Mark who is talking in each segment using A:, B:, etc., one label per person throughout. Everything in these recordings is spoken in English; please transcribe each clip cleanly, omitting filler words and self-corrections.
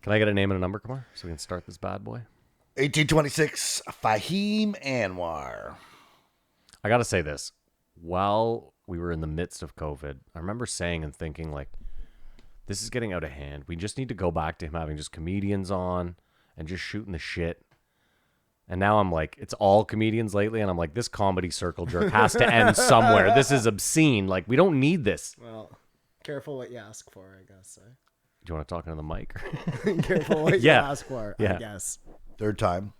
A: Can I get a name and a number, Kumar, so we can start this bad boy?
B: 1826, Fahim Anwar.
A: I got to say this. While we were in the midst of COVID, I remember saying and thinking, like, this is getting out of hand. We just need to go back to him having just comedians on and just shooting the shit. And now I'm like, it's all comedians lately, and I'm like, this comedy circle jerk has to end somewhere. This is obscene. Like, we don't need this.
C: Well, careful what you ask for, I guess.
A: Do you want to talk into the mic?
C: Careful what you ask for, I guess.
B: Third time.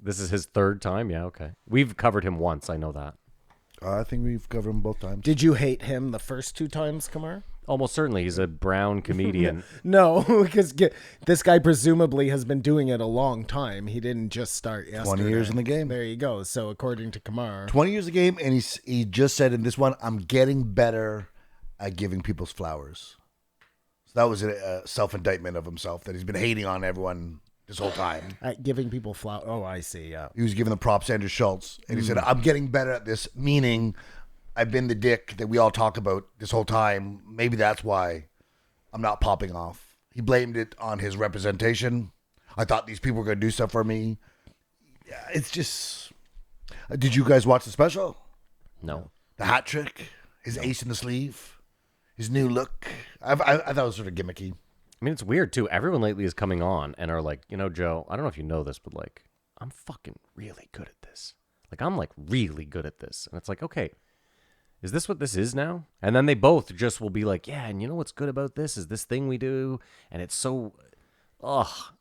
A: This is his third time? Yeah, okay. We've covered him once. I know that.
B: I think we've covered him both times.
C: Did you hate him the first 2 times, Kumar?
A: Almost certainly. He's a brown comedian.
C: No, because this guy presumably has been doing it a long time. He didn't just start yesterday.
B: 20 years in the game.
C: There you go. So according to Kumar.
B: 20 years in the game, and he just said in this one, I'm getting better at giving people's flowers. So that was a self-indictment of himself, that he's been hating on everyone this whole time.
C: At giving people flowers. Oh, I see, yeah.
B: He was giving the props to Andrew Schultz, and he said, I'm getting better at this, meaning I've been the dick that we all talk about this whole time. Maybe that's why I'm not popping off. He blamed it on his representation. I thought these people were going to do stuff for me. Yeah, it's just... Did you guys watch the special?
A: No.
B: The hat trick? His ace in the sleeve? His new look? I thought it was sort of gimmicky.
A: I mean, it's weird, too. Everyone lately is coming on and are like, you know, Joe, I don't know if you know this, but, like, I'm fucking really good at this. Like, I'm, like, really good at this. And it's like, okay, is this what this is now? And then they both just will be like, yeah, and you know what's good about this is this thing we do, and it's so, ugh.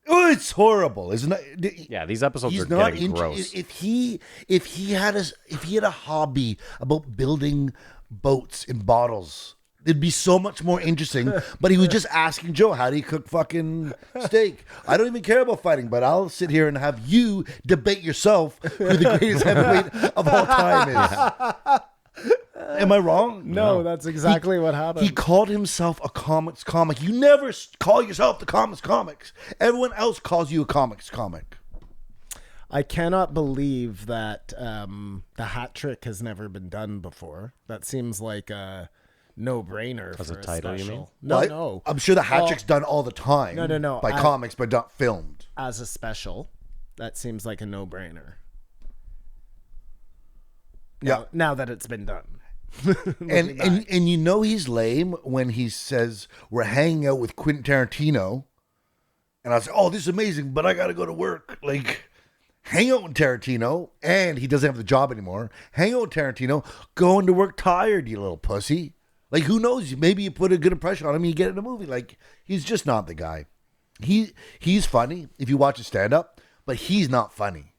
B: Oh, it's horrible, isn't it?
A: Yeah, these episodes
B: He's
A: are
B: not
A: getting gross.
B: If he had a hobby about building boats in bottles, it'd be so much more interesting. But he was just asking Joe, how do you cook fucking steak? I don't even care about fighting, but I'll sit here and have you debate yourself who the greatest heavyweight of all time is. Am I wrong?
C: No, that's exactly what happened.
B: He called himself a comics comic. You never call yourself the comics. Everyone else calls you a comics comic.
C: I cannot believe that the hat trick has never been done before. That seems like a no-brainer
A: As
C: for
A: a title,
C: special.
A: you mean?
C: No.
B: I'm sure the hat trick's done all the time.
C: No.
B: By comics, but not filmed.
C: As a special, that seems like a no-brainer.
B: Yeah.
C: Now that it's been done.
B: And you know he's lame when he says we're hanging out with Quentin Tarantino, and I was oh, this is amazing, but I gotta go to work. Like, hang out with Tarantino, and he doesn't have the job anymore. Hang out with Tarantino, going to work tired, you little pussy. Like, who knows? Maybe you put a good impression on him, and you get in a movie. Like, he's just not the guy. He's funny if you watch his stand up, but he's not funny.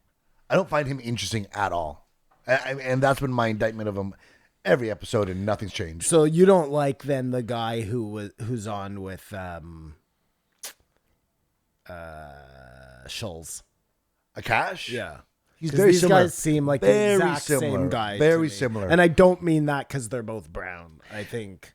B: I don't find him interesting at all, and that's been my indictment of him. Every episode, and nothing's changed.
C: So you don't like then the guy who's on with Schulz?
B: Akash?
C: Yeah.
B: He's very
C: these
B: similar.
C: guys seem like the
B: Very
C: exact
B: similar.
C: same guy.
B: Very
C: to me.
B: similar.
C: And I don't mean that because they're both brown. I think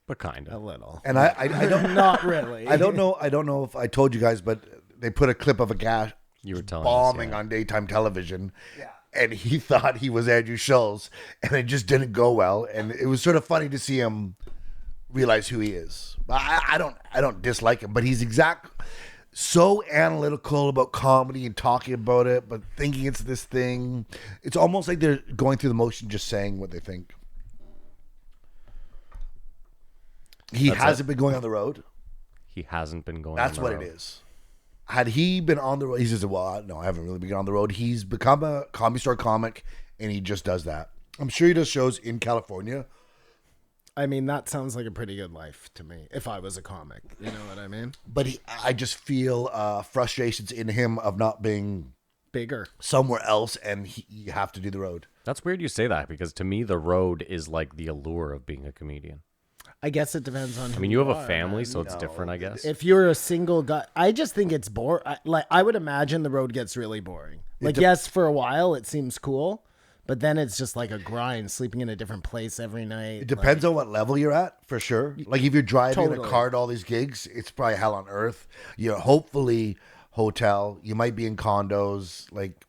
A: But kind
C: a
A: of.
C: little.
B: And I don't
C: Not really.
B: I don't know if I told you guys, but they put a clip of Akash
A: You were telling
B: bombing
A: us, yeah.
B: on daytime television. Yeah. And he thought he was Andrew Schulz, and it just didn't go well. And it was sort of funny to see him realize who he is. I don't dislike him, but he's so analytical about comedy and talking about it, but thinking it's this thing. It's almost like they're going through the motion, just saying what they think. He hasn't been going on the road.
A: He hasn't been going
B: That's
A: on the
B: what
A: road.
B: it is. Had he been on the road, he says, well, no, I haven't really been on the road. He's become a Comedy Store comic, and he just does that. I'm sure he does shows in California.
C: I mean, that sounds like a pretty good life to me if I was a comic. You know what I mean?
B: But I just feel frustrations in him of not being
C: Bigger.
B: somewhere else, and you have to do the road.
A: That's weird you say that, because to me, the road is like the allure of being a comedian.
C: I guess it depends on.
A: I mean, you have a family, so it's different, I guess.
C: If you're a single guy, I just think it's boring. I would imagine the road gets really boring. Like, yes, for a while it seems cool, but then it's just like a grind, sleeping in a different place every night.
B: It depends on what level you're at, for sure. Like, if you're driving
C: Totally.
B: a car to all these gigs, it's probably hell on earth. You're hopefully hotel. You might be in condos, like,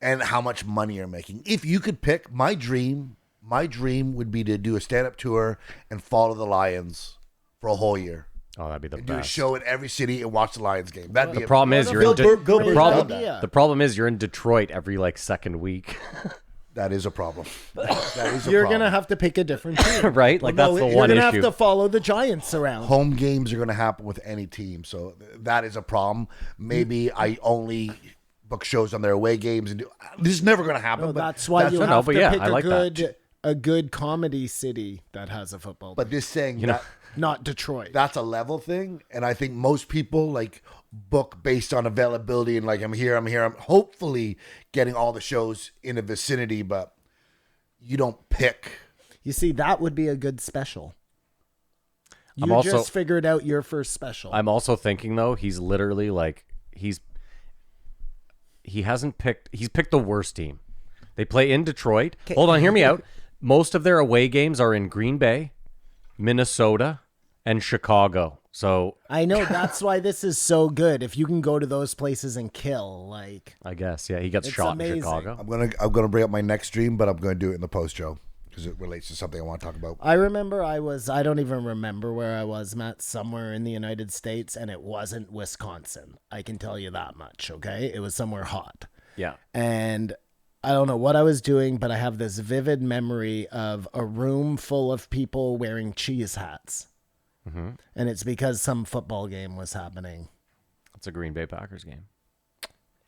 B: and how much money you're making. If you could pick, my dream would be to do a stand-up tour and follow the Lions for a whole year.
A: Oh, that'd be the
B: and do a
A: best.
B: show in every city and watch the Lions game. That'd be
A: The problem is you're in
B: Bill Burr
C: Great
B: done
C: idea.
B: that.
A: the problem is you're in Detroit every like second week,
B: That is a problem. That is a
C: You're
B: problem.
C: gonna have to pick a different team.
A: right? Like
B: Well, no,
A: that's the
B: you're
A: one
C: You're gonna
A: issue.
C: have to follow the Giants around.
B: Home games are going to happen with any team, so that is a problem. Maybe I only book shows on their away games, and this is never going to happen.
C: No,
B: but
C: that's why you
A: no,
C: have
A: but
C: to
A: yeah,
C: pick
A: I like that.
C: a good comedy city that has a football.
B: But this saying
A: know,
B: that
C: not Detroit.
B: that's a level thing, and I think most people like book based on availability and like I'm here. I'm hopefully getting all the shows in the vicinity, but you don't pick.
C: You see, that would be a good special.
A: I'm
C: You
A: also-
C: just figured out your first special.
A: I'm also thinking though, he's literally like he hasn't picked. He's picked the worst team. They play in Detroit. Hold on, hear me out. Most of their away games are in Green Bay, Minnesota, and Chicago. So
C: I know that's why this is so good. If you can go to those places and kill, like
A: I guess he gets
C: It's
A: shot
C: amazing.
A: in Chicago.
B: I'm gonna bring up my next dream, but I'm going to do it in the post show because it relates to something I want to talk about.
C: I remember I don't even remember where I was, Matt, somewhere in the United States, and it wasn't Wisconsin. I can tell you that much, okay? It was somewhere hot.
A: Yeah.
C: And I don't know what I was doing, but I have this vivid memory of a room full of people wearing cheese hats.
A: Mm-hmm.
C: And it's because some football game was happening.
A: It's a Green Bay Packers game.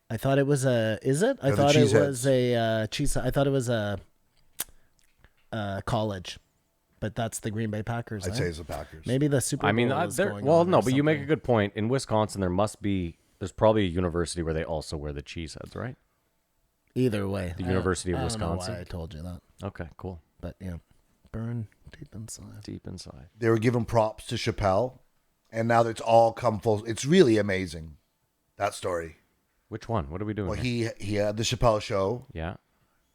C: I thought it was is it? I
B: They're the
C: thought it
B: cheese
C: was a cheese. I thought it was a college, but that's the Green Bay Packers.
B: I'd
C: eh?
B: say it's the Packers.
C: Maybe the Super Bowl.
A: I mean,
C: is going
A: well,
C: on
A: no,
C: or
A: but you make a
C: something.
A: good point. In Wisconsin, there's probably a university where they also wear the cheese heads, right?
C: Either way,
A: The University of
C: I don't know
A: Wisconsin?
C: why I told you that,
A: Okay, cool.
C: but yeah, burn deep inside.
A: Deep inside.
B: They were giving props to Chappelle, and now it's all come full. It's really amazing, that story.
A: Which one? What are we doing?
B: Well,
A: here?
B: he had the Chappelle show,
A: Yeah.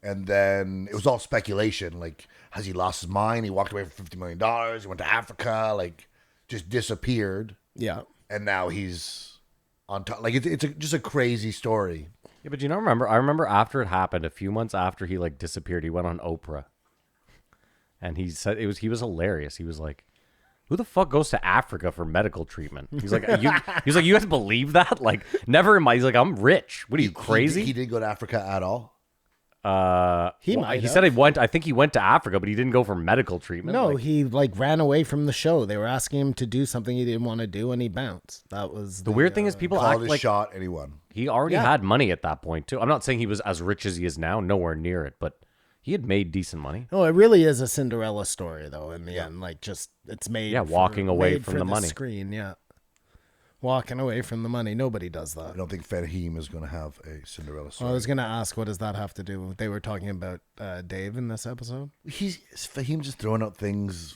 B: and then it was all speculation. Like, has he lost his mind? He walked away from $50 million. He went to Africa, like, just disappeared,
C: Yeah,
B: and now he's on top. Like, just a crazy story.
A: Yeah, but I remember after it happened, a few months after he like disappeared, he went on Oprah. And he said he was hilarious. He was like, who the fuck goes to Africa for medical treatment? He's like, you guys believe that? Like, never in my, he's like, I'm rich. What are you, crazy?
B: He didn't go to Africa at all.
C: he
A: Well,
C: might.
A: he
C: have.
A: said I think he went to Africa, but he didn't go for medical treatment.
C: No,
A: Like,
C: he like ran away from the show. They were asking him to do something he didn't want to do, and he bounced. That was
A: the weird thing is people
B: Called
A: act
B: his
A: like
B: shot, and he won.
A: he already
C: Yeah.
A: had money at that point too. I'm not saying he was as rich as he is now, nowhere near it, but he had made decent money.
C: No, it really is a Cinderella story, though. In the end, like just it's made.
A: Yeah, walking away
C: made
A: from
C: for
A: the money.
C: Screen, yeah, walking away from the money. Nobody does
B: I
C: that.
B: don't think Fahim is going to have a Cinderella
C: Well,
B: story.
C: I was gonna ask, what does that have to do? They were talking about Dave in this episode.
B: He's Fahim just throwing out things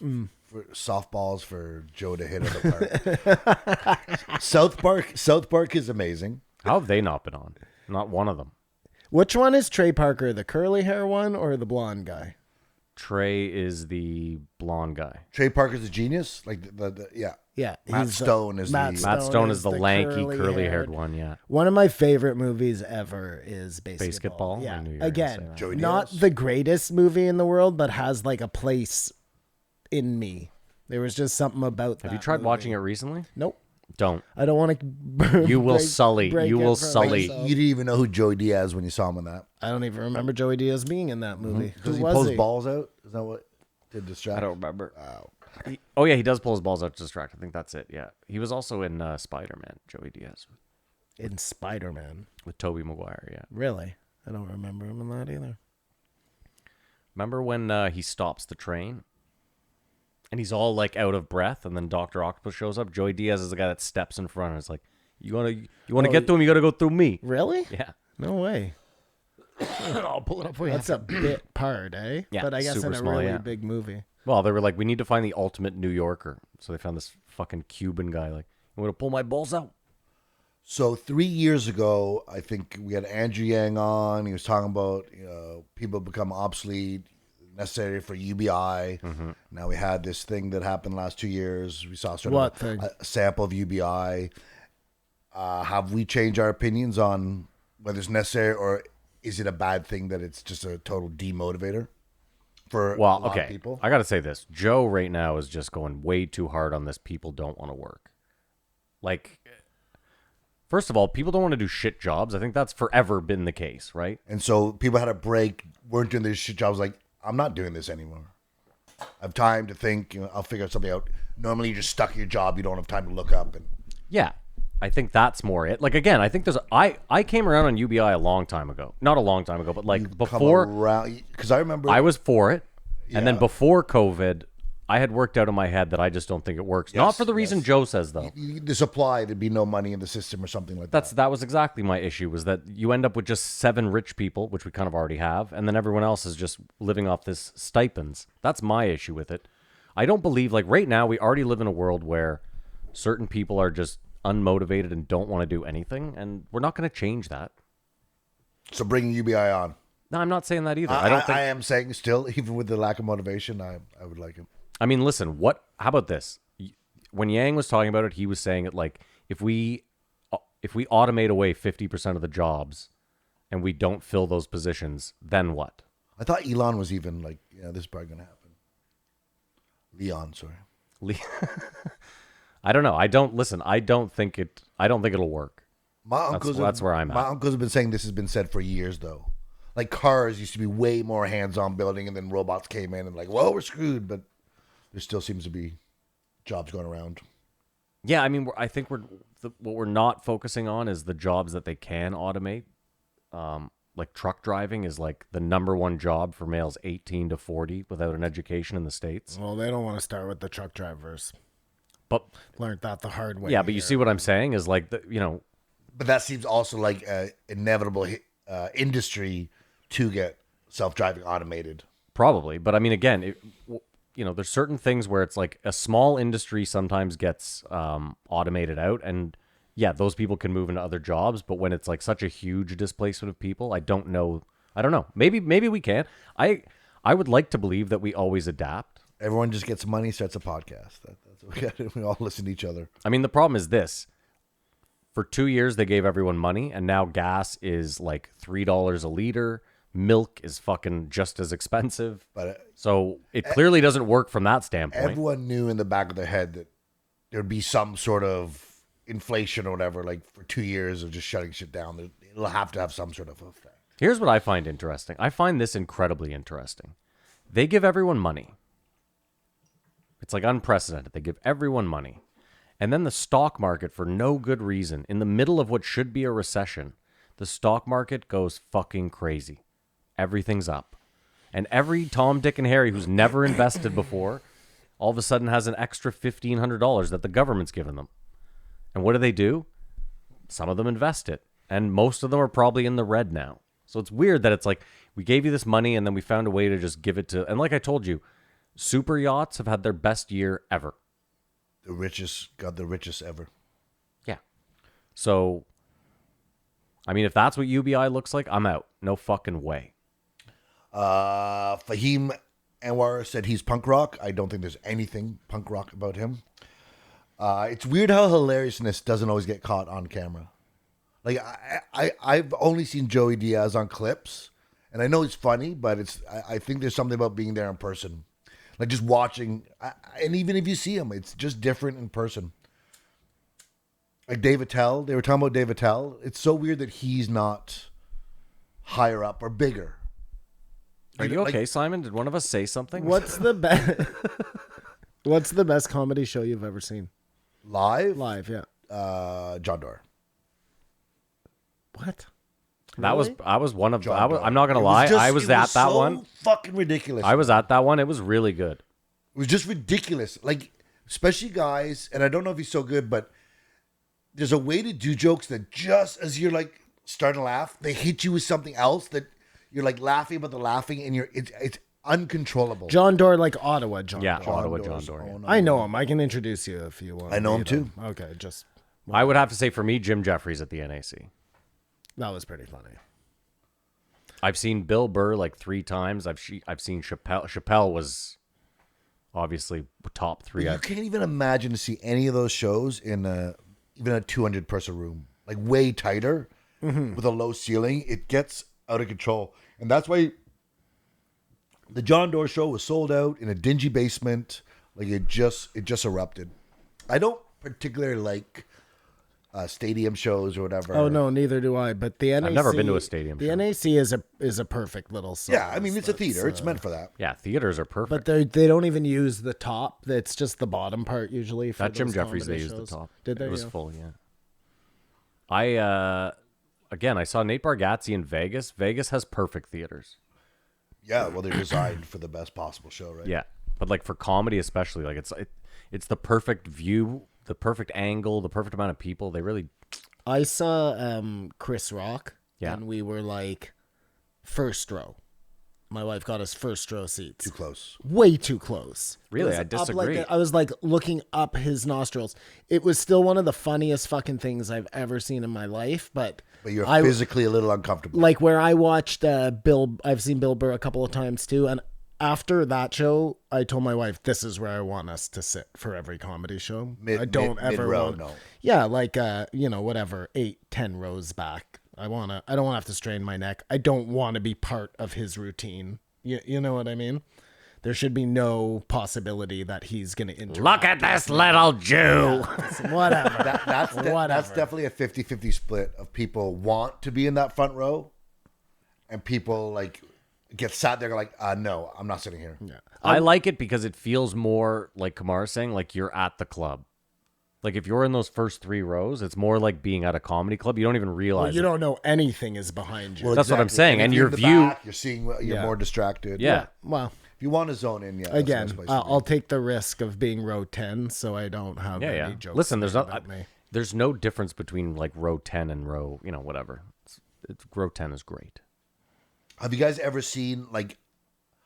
B: for softballs for Joe to hit at the park. South Park is amazing.
A: How have they not been on? Not one of them.
C: Which one is Trey Parker, the curly hair one or the blonde guy?
A: Trey is the blonde guy.
B: Trey Parker's a genius. Like yeah.
C: Yeah,
B: Matt
C: he's,
B: Stone is
C: Matt
B: the
A: Matt Stone is the lanky,
C: curly-haired.
A: curly-haired one. Yeah.
C: One of my favorite movies ever is Basketball.
A: Basketball? I
C: Yeah,
A: knew you were gonna say
C: again,
A: that.
B: Joey
C: not
B: Diaz.
C: the greatest movie in the world, but has like a place in me. There was just something about that.
A: Have you tried
C: movie.
A: watching it recently?
C: Nope.
A: Don't.
C: I don't want to.
A: You will sully. You will
B: You
A: sully.
B: didn't even know who Joey Diaz when you saw him in that.
C: I don't even remember Joey Diaz being in that movie.
B: Does
C: Who
B: he
C: was
B: post
C: he?
B: balls out? Is that what did distract?
A: I don't remember. Oh yeah, he does pull his balls out to distract. I think that's it. Yeah, he was also in Spider-Man. Joey Diaz
C: In Spider-Man.
A: with Tobey Maguire. Yeah.
C: Really? I don't remember him in that either.
A: Remember when he stops the train, and he's all like out of breath, and then Doctor Octopus shows up. Joey Diaz is the guy that steps in front and is like, "You want to get to him? You got to go through me."
C: Really?
A: Yeah.
C: No way.
A: I'll pull it up for you.
C: That's a bit part, eh?
A: Yeah,
C: But I guess
A: super
C: in a
A: small,
C: really
A: yeah.
C: big movie.
A: Well, they were like, we need to find the ultimate New Yorker. So they found this fucking Cuban guy. Like, you want to pull my balls out?
B: So 3 years ago, I think we had Andrew Yang on. He was talking about people become obsolete, necessary for UBI. Now we had this thing that happened last 2 years. We saw sort
C: What
B: of
C: thing?
B: a sample of UBI. Have we changed our opinions on whether it's necessary, or is it a bad thing that it's just a total demotivator for a
A: Well,
B: lot
A: okay.
B: of people.
A: I got to say this. Joe right now is just going way too hard on this people don't want to work. Like, first of all, people don't want to do shit jobs. I think that's forever been the case, right?
B: And so people had a break, weren't doing their shit jobs. Like, I'm not doing this anymore. I have time to think. I'll figure something out. Normally, you're just stuck in your job. You don't have time to look up. And
A: Yeah. I think that's more it. Like, again, I think I came around on UBI a long time ago. Not a long time ago, but like before.
B: Because I remember.
A: I was for it. And then
B: Yeah.
A: before COVID, I had worked out in my head that I just don't think it works. Not for the reason Joe says, though.
B: The supply, there'd be no money in the system or something like that.
A: That was exactly my issue, was that you end up with just 7 rich people, which we kind of already have, and then everyone else is just living off this stipends. That's my issue with it. I don't believe, like right now, we already live in a world where certain people are just unmotivated and don't want to do anything, and we're not going to change that.
B: So bringing UBI on.
A: No, I'm not saying that either. I don't think.
B: I am saying still, even with the lack of motivation, I would like it.
A: I mean, listen. How about this? When Yang was talking about it, he was saying it like if we automate away 50% of the jobs, and we don't fill those positions, then what?
B: I thought Elon was even like, this is probably gonna happen. Leon, sorry.
A: I don't know. I don't think it'll work. That's where I'm at.
B: My uncles have been saying this has been said for years, though. Like cars used to be way more hands-on building, and then robots came in and like, well, we're screwed. But there still seems to be jobs going around.
A: Yeah, I mean, I think what we're not focusing on is the jobs that they can automate. Like truck driving is like the number one job for males 18 to 40 without an education in the States.
C: Well, they don't want to start with the truck drivers.
A: But
C: learned that the hard way.
A: Yeah, but you see what I'm saying is like
B: But that seems also like an inevitable industry to get self-driving automated.
A: Probably, but I mean, again, there's certain things where it's like a small industry sometimes gets automated out, and yeah, those people can move into other jobs. But when it's like such a huge displacement of people, I don't know. Maybe we can. I would like to believe that we always adapt.
B: Everyone just gets money, starts a podcast. That's what we got. We all listen to each other.
A: I mean, the problem is this. For 2 years, they gave everyone money, and now gas is like $3 a liter. Milk is fucking just as expensive. So it clearly doesn't work from that standpoint.
B: Everyone knew in the back of their head that there'd be some sort of inflation or whatever, like for 2 years of just shutting shit down. It'll have to have some sort of effect.
A: Here's what I find interesting. I find this incredibly interesting. They give everyone money. It's like unprecedented. They give everyone money. And then the stock market, for no good reason, in the middle of what should be a recession, the stock market goes fucking crazy. Everything's up. And every Tom, Dick, and Harry who's never invested before, all of a sudden has an extra $1,500 that the government's given them. And what do? Some of them invest it. And most of them are probably in the red now. So it's weird that it's like, we gave you this money and then we found a way to just give it to... And like I told you, super yachts have had their best year ever.
B: The richest ever.
A: Yeah. So, I mean, if that's what UBI looks like, I'm out. No fucking way.
B: Fahim Anwar said he's punk rock. I don't think there's anything punk rock about him. It's weird how hilariousness doesn't always get caught on camera. Like I've only seen Joey Diaz on clips, and I know he's funny, but I think there's something about being there in person, like just watching. And even if you see him, it's just different in person. Like Dave Attell, they were talking about Dave Attell. It's so weird that he's not higher up or bigger.
A: Are you okay, Simon? Did one of us say something?
C: What's the best? What's the best comedy show you've ever seen?
B: Live,
C: yeah.
B: John Doerr.
C: What?
A: That was
C: Really?
A: I was one of.
B: John Doerr.
A: I'm not gonna lie. I was at that one.
B: Fucking ridiculous.
A: I was at that one. It was really good.
B: It was just ridiculous. Like, especially guys, and I don't know if he's so good, but there's a way to do jokes that just as you're like starting to laugh, they hit you with something else that you're like laughing about the laughing, and it's uncontrollable.
C: John Doerr, like Ottawa John
A: Yeah,
C: Doerr.
A: Ottawa
B: Doerr's
A: John Doerr.
B: own-
C: I know him. I can introduce you if you want.
B: I know him
C: me
B: too.
C: to. Okay, just
A: I would have to say for me, Jim Jeffries at the NAC.
C: that was pretty funny.
A: I've seen Bill Burr like 3 times. I've seen Chappelle. Chappelle was obviously top 3.
B: You can't even imagine to see any of those shows in even a 200-person room, like way tighter with a low ceiling. It gets out of control, and that's why The John Doerr show was sold out in a dingy basement. Like it just erupted. I don't particularly like stadium shows or whatever.
C: Oh no, neither do I. But the NAC,
A: I've never been to a stadium
C: The
A: show.
C: NAC is a perfect little size.
B: Yeah, I mean it's a theater. It's meant for that.
A: Yeah, theaters are perfect.
C: But they don't even use the top. It's just the bottom part usually. For
A: That Jim
C: those
A: Jeffries, they
C: comedy
A: used the
C: shows.
A: top.
C: Did they?
A: It was
C: Yeah.
A: full, yeah. I saw Nate Bargatze in Vegas. Vegas has perfect theaters.
B: Yeah, well they're designed for the best possible show, right?
A: Yeah, but like for comedy especially, like it's the perfect view, the perfect angle, the perfect amount of people. They really,
C: I saw Chris Rock.
A: Yeah.
C: And we were like first row. My wife got us first row seats.
B: Too close.
C: Way too close.
A: Really?
C: It was
A: I
C: up
A: disagree.
C: I was like looking up his nostrils. It was still one of the funniest fucking things I've ever seen in my life. But
B: But
C: I-
B: you're physically a little uncomfortable.
C: like where I watched I've seen Bill Burr a couple of times too. And after that show, I told my wife, this is where I want us to sit for every comedy show. I don't ever
B: mid-row,
C: want.
B: no.
C: Yeah, like whatever, 8-10 rows back. I don't want to have to strain my neck. I don't want to be part of his routine. You know what I mean? There should be no possibility that he's going to interrupt.
A: look at this little Jew.
C: Whatever.
B: That's
C: Whatever.
B: definitely a 50-50 split of people want to be in that front row and people like get sat there like, no, I'm not sitting here.
C: Yeah.
A: I like it because it feels more like Kamar's saying, like you're at the club. Like if you're in those first 3 rows, it's more like being at a comedy club. You don't even realize
C: Well, you
A: it.
C: don't know anything is behind you.
B: Well,
A: That's what I'm saying.
B: if
A: And
B: you're
A: your
B: in the
A: view-
B: back, you're seeing, you're
C: Yeah.
B: more distracted.
A: Yeah.
C: Well,
B: If you want to zone in, yeah. that's a
C: again,
B: nice place to be.
C: I'll take the risk of being row 10 so I don't have
A: Yeah,
C: any
A: yeah.
C: jokes
A: Listen, there's
C: made
A: not.
C: about me.
A: There's no difference between like row 10 and row, whatever. It's row 10 is great.
B: Have you guys ever seen like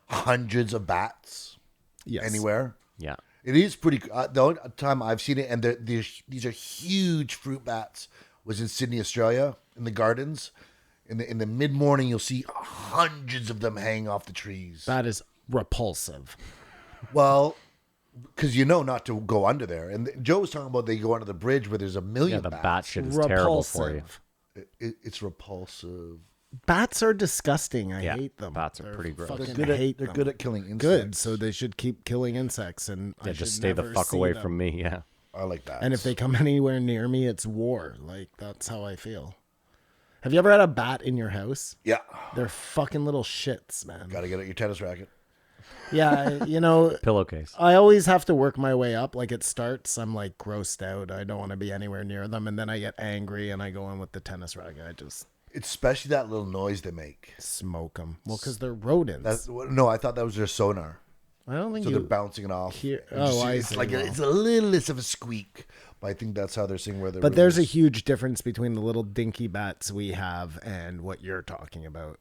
B: hundreds of bats
C: Yes.
B: anywhere?
A: Yeah.
B: It is pretty. The only time I've seen it, and these are huge fruit bats, was in Sydney, Australia, in the gardens. In the mid morning, you'll see hundreds of them hang off the trees.
C: That is repulsive.
B: Well, because not to go under there. And Joe was talking about they go under the bridge where there's a million
A: Yeah, the
B: bats.
A: bat shit is terrible for you.
C: Repulsive.
B: It's repulsive.
C: Bats are disgusting. I
A: Yeah,
C: hate them.
A: bats are pretty gross.
C: Fucking
B: They're
C: hate
B: they're
C: them.
B: good at killing insects.
C: Good, so they should keep killing insects, and I
A: Yeah, just
C: should
A: stay the
C: never
A: fuck
C: see
A: away
C: them.
A: from me. Yeah.
B: I like that.
C: And if they come anywhere near me, it's war. Like that's how I feel. Have you ever had a bat in your house?
B: yeah,
C: They're fucking little shits, man.
B: got to get out your tennis racket.
C: Yeah,
A: Pillowcase.
C: I always have to work my way up. Like it starts, I'm like grossed out. I don't want to be anywhere near them, and then I get angry and I go in with the tennis racket. I just
B: It's especially that little noise they make.
C: smoke them. Well, because they're rodents.
B: No, I thought that was their sonar.
C: I don't think
B: So
C: you.
B: they're bouncing it off.
C: hear-
B: And just-
C: oh, I
B: it's
C: see,
B: like
C: well.
B: it's a little less of a squeak, but I think that's how they're seeing where they're.
C: But there's a huge difference between the little dinky bats we have and what you're talking about.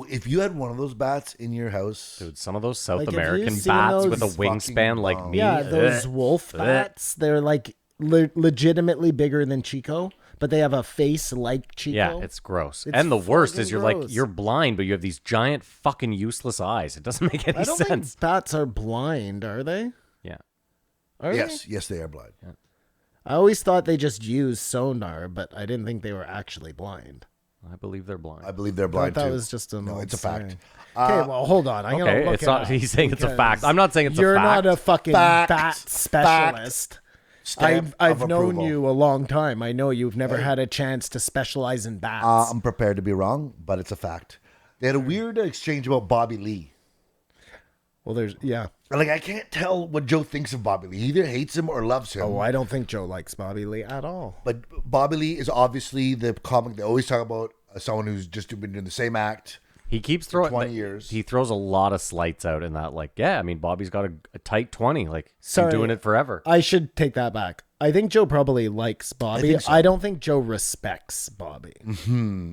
B: if you had one of those bats in your house,
A: Dude, some of those South
C: Like, have you
A: American
C: seen
A: bats with a
C: those
A: wingspan like
B: fucking
A: me.
C: Yeah, those
A: ugh,
C: wolf
A: ugh.
C: bats, they're like legitimately bigger than Chico, but they have a face like Chico.
A: Yeah, it's gross.
C: It's
A: And the worst is
C: fucking
A: you're
C: gross.
A: like you're blind, but you have these giant fucking useless eyes. It doesn't make any
C: I don't
A: sense.
C: think bats are blind, are they?
A: Yeah.
C: Are
B: yes, they are blind.
C: they? I always thought they just used sonar, but I didn't think they were actually blind.
A: I believe they're blind.
B: I believe they're
C: I
B: blind
C: thought that
B: too.
C: was just an
B: No,
C: old
B: it's a fact.
C: saying. Okay, well, hold on. I'm gonna
A: Okay,
C: look
A: it's
C: it
A: not.
C: up
A: He's saying it's a
C: because
A: fact. I'm not saying it's
C: you're
A: a fact.
C: not a fucking
B: Fact.
C: bat specialist.
B: Stamp
C: I've
B: of
C: known
B: approval.
C: you a long time. I know you've never had a chance to specialize in bats.
B: I'm prepared to be wrong, but it's a fact. They had a weird exchange about Bobby Lee.
C: Well, yeah.
B: Like I can't tell what Joe thinks of Bobby Lee. He either hates him or loves him.
C: Oh, I don't think Joe likes Bobby Lee at all.
B: But Bobby Lee is obviously the comic they always talk about. Someone who's just been doing the same act.
A: He keeps throwing
B: 20 years.
A: He throws a lot of slights out in that. Like, yeah, I mean, Bobby's got a tight 20. Like,
C: Sorry.
A: I'm doing it forever.
C: I should take that back. I think Joe probably likes Bobby.
B: think so.
C: I don't think Joe respects Bobby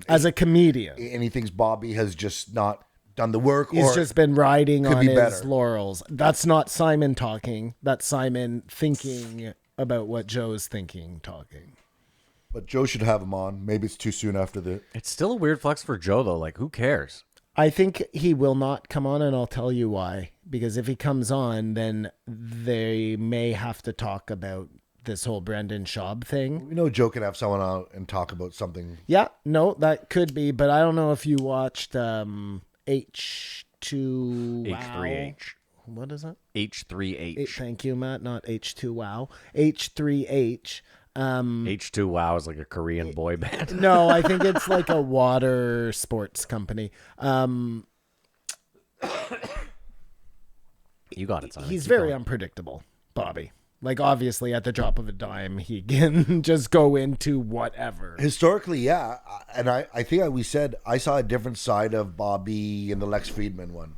C: as a comedian.
B: And he thinks Bobby has just not done the work.
C: He's
B: or
C: just been riding
B: could
C: on
B: be
C: his
B: better.
C: laurels. That's not Simon talking. That's Simon thinking about what Joe's thinking talking.
B: But Joe should have him on. Maybe it's too soon after the.
A: It's still a weird flex for Joe, though. Like, who cares?
C: I think he will not come on, and I'll tell you why. Because if he comes on, then they may have to talk about this whole Brendan Schaub thing.
B: We know Joe can have someone out and talk about something.
C: Yeah, no, that could be, but I don't know if you watched H2
A: H3H.
C: What is it?
A: H3H.
C: Thank you, Matt. Not H2 Wow. H3H.
A: H2 Wow is like a Korean boy band.
C: No, I think it's like a water sports company.
A: You got it, Simon.
C: He's
A: Keep
C: very
A: going.
C: unpredictable, Bobby. Like, obviously, at the drop of a dime, he can just go into whatever.
B: Historically, yeah. And I think we said I saw a different side of Bobby in the Lex Friedman one.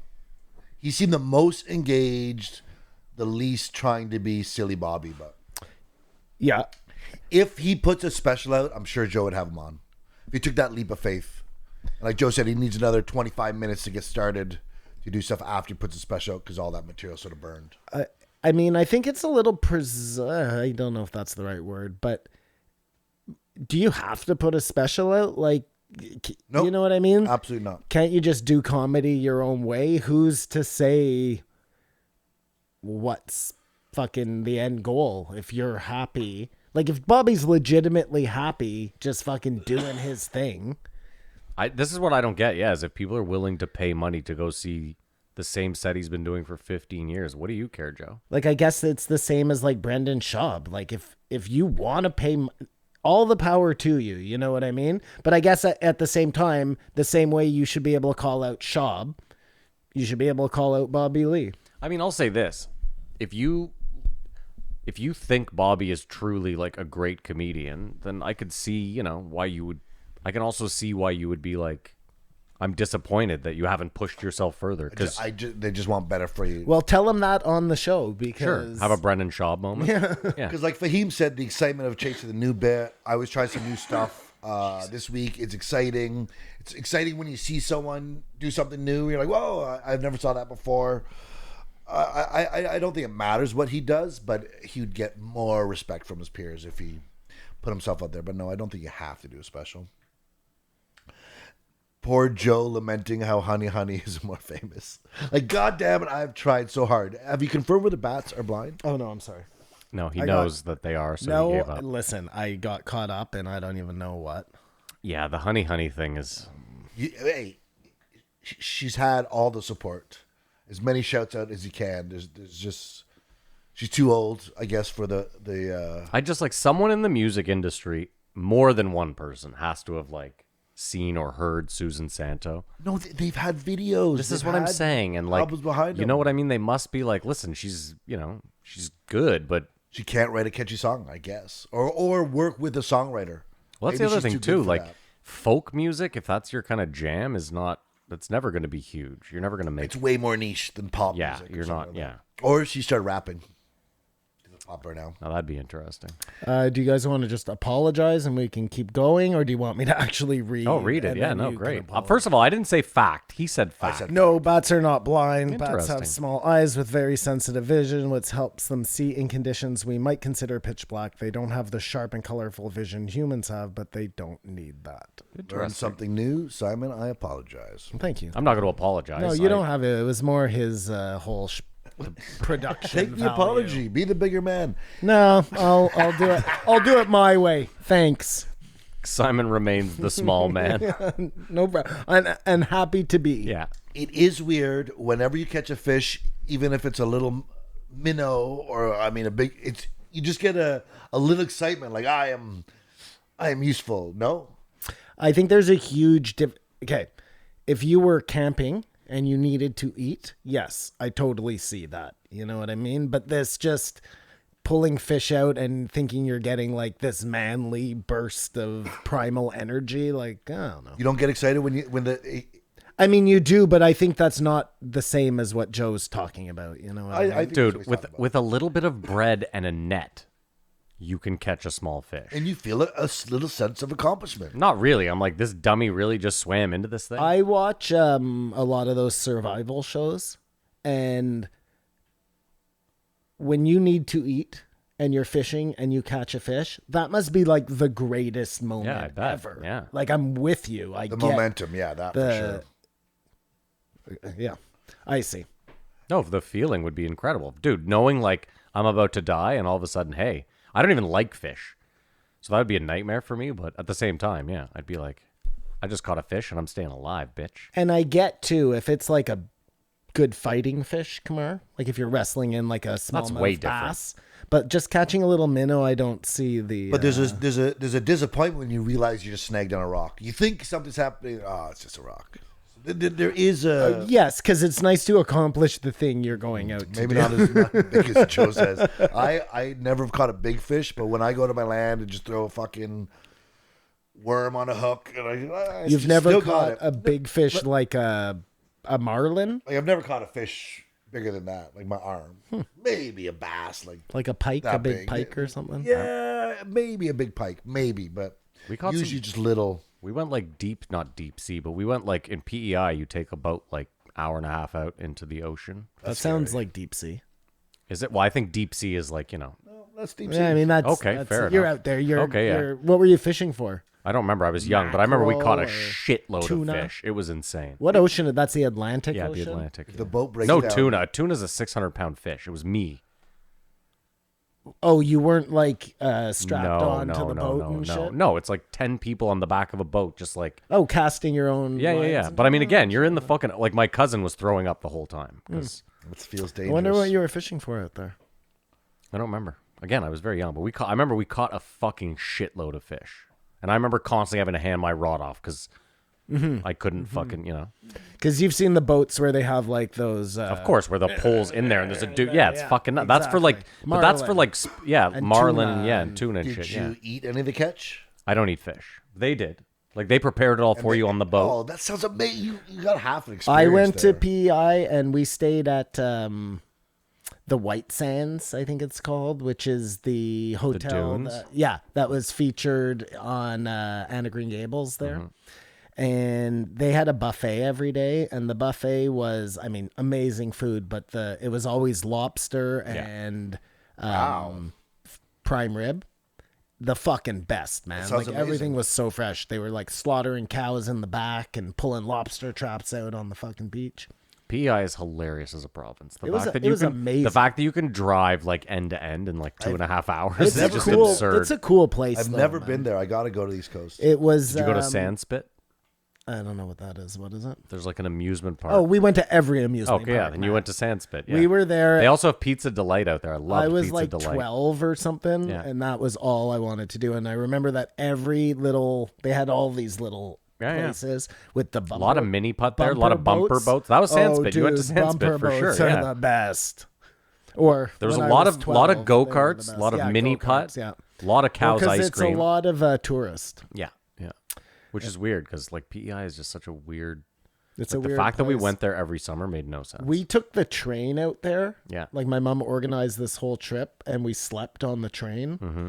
B: He seemed the most engaged, the least trying to be silly Bobby. But
C: Yeah.
B: if he puts a special out, I'm sure Joe would have him on. If he took that leap of faith. Like Joe said, he needs another 25 minutes to get started to do stuff after he puts a special out because all that material sort of burned.
C: I mean, I think it's a little I don't know if that's the right word, but do you have to put a special out? Like,
B: Nope.
C: you know what I mean?
B: Absolutely not.
C: Can't you just do comedy your own way? Who's to say what's fucking the end goal if you're happy? Like, if Bobby's legitimately happy just fucking doing his thing.
A: This is what I don't get, is if people are willing to pay money to go see the same set he's been doing for 15 years. What do you care, Joe?
C: Like, I guess it's the same as like Brendan Schaub. Like, if you want to pay all the power to you, you know what I mean? But I guess at the same time, the same way you should be able to call out Schaub, you should be able to call out Bobby Lee.
A: I mean, I'll say this. If you think Bobby is truly like a great comedian, then I could see, why you would. I can also see why you would be like, I'm disappointed that you haven't pushed yourself further. Because
B: They just want better for you.
C: Well, tell him that on the show
A: sure,
C: because
A: have a Brendan Schaub moment. Yeah.
B: Because like Fahim said, the excitement of chasing the new bit. I was trying some new stuff this week. It's exciting. It's exciting when you see someone do something new. You're like, whoa, I've never saw that before. I don't think it matters what he does, but he would get more respect from his peers if he put himself out there. But no, I don't think you have to do a special. Poor Joe lamenting how Honey Honey is more famous. Like, God damn it, I've tried so hard. Have you confirmed whether bats are blind?
C: Oh no, I'm sorry.
A: No, he knows that they are, so he gave up.
C: Listen, I got caught up and I don't even know what.
A: Yeah, the honey thing is...
B: Hey, she's had all the support. As many shouts out as you can. There's just... She's too old, I guess, for the
A: I just like someone in the music industry, more than one person, has to have like seen or heard Susan Santo.
B: No, they've had videos.
A: This is what I'm saying, and like,
B: albums behind
A: you
B: them.
A: know what I mean? They must be like, listen, she's good, but
B: She can't write a catchy song, I guess, or work with a songwriter.
A: well, that's
B: Maybe
A: the other
B: she's
A: thing
B: too good
A: too.
B: for
A: Like
B: that.
A: folk music, if that's your kind of jam, that's never going to be huge. You're never going to make.
B: It's way more niche than pop
A: Yeah,
B: music. or
A: you're
B: something
A: not.
B: like that.
A: Yeah,
B: Or she started rapping. She's a popper now.
A: now that'd be interesting.
C: Do you guys want to just apologize and we can keep going, or do you want me to actually read?
A: Oh, read it.
C: and
A: Yeah,
C: then
A: no,
C: you can
A: great.
C: apologize?
A: First of all, I didn't say fact. He said fact.
B: said
C: No, bats are not blind. Bats
A: Interesting.
C: have small eyes with very sensitive vision, which helps them see in conditions we might consider pitch black. They don't have the sharp and colorful vision humans have, but they don't need that.
B: Learn something new, Simon. I apologize.
C: Thank you.
A: I'm not going to apologize.
C: No, you don't have it. It was more his whole production.
B: Take the
C: value.
B: apology. Be the bigger man.
C: No, I'll do it. I'll do it my way. Thanks.
A: Simon remains the small man.
C: No problem. And happy to be.
A: Yeah.
B: It is weird whenever you catch a fish, even if it's a little minnow or a big. It's you just get a little excitement, like I am useful. No,
C: I think there's a huge okay. If you were camping and you needed to eat, yes, I totally see that. You know what I mean? But this just pulling fish out and thinking you're getting like this manly burst of primal energy, like, I don't know.
B: you don't get excited when
C: I mean, you do, but I think that's not the same as what Joe's talking about. You know what I mean?
B: I think that's what
A: Dude,
B: he's
A: with
B: talking about.
A: with a little bit of bread and a net, you can catch a small fish.
B: And you feel a little sense of accomplishment.
A: Not really. I'm like, this dummy really just swam into this thing?
C: I watch a lot of those survival shows, and when you need to eat and you're fishing and you catch a fish, that must be like the greatest moment
A: Yeah, I bet.
C: ever.
A: Yeah.
C: Like, I'm with you. I
B: The
C: get
B: momentum, yeah, that for sure.
C: Yeah, I see.
A: No, the feeling would be incredible. Dude, knowing like I'm about to die and all of a sudden, hey, I don't even like fish. So that would be a nightmare for me. But at the same time, yeah, I'd be like, I just caught a fish and I'm staying alive, bitch.
C: And I get too, if it's like good fighting fish, Kamar. Like if you're wrestling in like a smallmouth
A: way different.
C: bass. But just catching a little minnow, I don't see the.
B: But there's a disappointment when you realize you just snagged on a rock. You think something's happening. Oh, it's just a rock. There is a
C: yes, because it's nice to accomplish the thing you're going out to.
B: maybe
C: do.
B: not as big as Joe says. I never have caught a big fish, but when I go to my land and just throw a fucking worm on a hook, and I
C: You've
B: just
C: never
B: still
C: caught
B: it.
C: a big fish like a marlin,
B: Like I've never caught a fish bigger than that, like my arm. Maybe a bass, like
C: a pike,
B: that
C: a big
B: big.
C: pike or something.
B: yeah, maybe a big pike, maybe, but
A: We caught
B: usually
A: some-
B: just little.
A: We went like not deep sea, but we went like in PEI. You take a boat like hour and a half out into the ocean.
C: That sounds like deep sea.
A: Is it? Well, I think deep sea is like
B: No, that's deep
C: Yeah, I mean that's
A: Okay,
C: that's-
A: fair
C: You're
A: enough.
C: out there. You're
A: Okay, yeah.
C: you're- What were you fishing for?
A: I don't remember. I was young, but I remember we caught a
C: Mackerel or
A: shitload
C: tuna?
A: of fish. It was insane.
C: What ocean? That's the Atlantic
A: Yeah,
C: Ocean.
A: the Atlantic.
B: The boat breaks
A: No
B: down.
A: tuna. Tuna's a 600-pound fish. It was me.
C: Oh, you weren't like strapped
A: no,
C: on
A: no,
C: to the
A: no,
C: boat
A: no,
C: and
A: no,
C: shit.
A: no. It's like 10 people on the back of a boat, just like
C: Oh, casting your own.
A: yeah.
C: lines and
A: But I mean,
C: stuff?
A: again, you're in the fucking like my cousin was throwing up the whole time because
B: It feels
C: I
B: dangerous.
C: wonder what you were fishing for out there.
A: I don't remember. Again, I was very young, but I remember we caught a fucking shitload of fish, and I remember constantly having to hand my rod off because I couldn't fucking
C: Because you've seen the boats where they have like those.
A: Of course, where the pole's in there and there's a dude. Yeah, it's fucking nuts. That's for like,
C: exactly.
A: but that's for
C: Marlin.
A: like,
C: And
A: marlin
C: tuna
A: and yeah,
C: and-
A: and tuna and
B: Did
A: shit.
B: you
A: Yeah,
B: eat any of the catch?
A: I don't eat fish. They did. Like they prepared it all for you on the boat.
B: Oh, that sounds amazing. You got half an experience.
C: I went
B: there.
C: to PEI and we stayed at the White Sands, I think it's called, which is the hotel.
A: dunes?
C: That was featured on Anna Green Gables there. And they had a buffet every day, and the buffet was, I mean, amazing food, but it was always lobster and prime rib. The fucking best, man.
B: sounds
C: Like
B: amazing.
C: everything was so fresh. They were like slaughtering cows in the back and pulling lobster traps out on the fucking beach.
A: PEI is hilarious as a province. The
C: It was-
A: fact that
C: it
A: you
C: was
A: can,
C: amazing.
A: The fact that you can drive like end to end in like 2.5 hours
C: It's
A: is
C: a
A: just
C: cool.
A: absurd.
C: It's a cool place.
B: I've
C: though,
B: never
C: man.
B: been there. I got to go to the East Coast.
C: It was.
A: Did you go to Sandspit?
C: I don't know what that is. What is it?
A: There's like an amusement park.
C: Oh, we went to every amusement
A: okay, yeah.
C: park.
A: Then you
C: man.
A: went to Sandspit. Yeah.
C: We were there.
A: They also have Pizza Delight out there. I love
C: I was
A: Pizza
C: like
A: Delight.
C: 12 or something,
A: Yeah.
C: and that was all I wanted to do. And I remember that they had all these little
A: Yeah, yeah.
C: places with the bumper.
A: A lot of mini putt there, a lot of bumper boats. That was
C: Oh,
A: Sandspit. You went to
C: dude,
A: Sandspit
C: bumper
A: for sure.
C: boats are
A: Yeah.
C: the best. Or
A: There was
C: when
A: a
C: I
A: lot
C: was
A: of
C: 12, they were
A: go-karts,
C: the
A: a lot of
C: best.
A: mini
C: go-karts,
A: putt,
C: Yeah,
A: a lot of cows
C: because
A: ice
C: it's
A: cream.
C: a lot of tourists.
A: Yeah, yeah. Which is weird because like PEI is just such a weird.
C: It's
A: Like,
C: a
A: the
C: weird
A: fact that we
C: place.
A: went there every summer made no sense.
C: We took the train out there.
A: Yeah.
C: Like my mom organized this whole trip and we slept on the train.
A: Mm-hmm.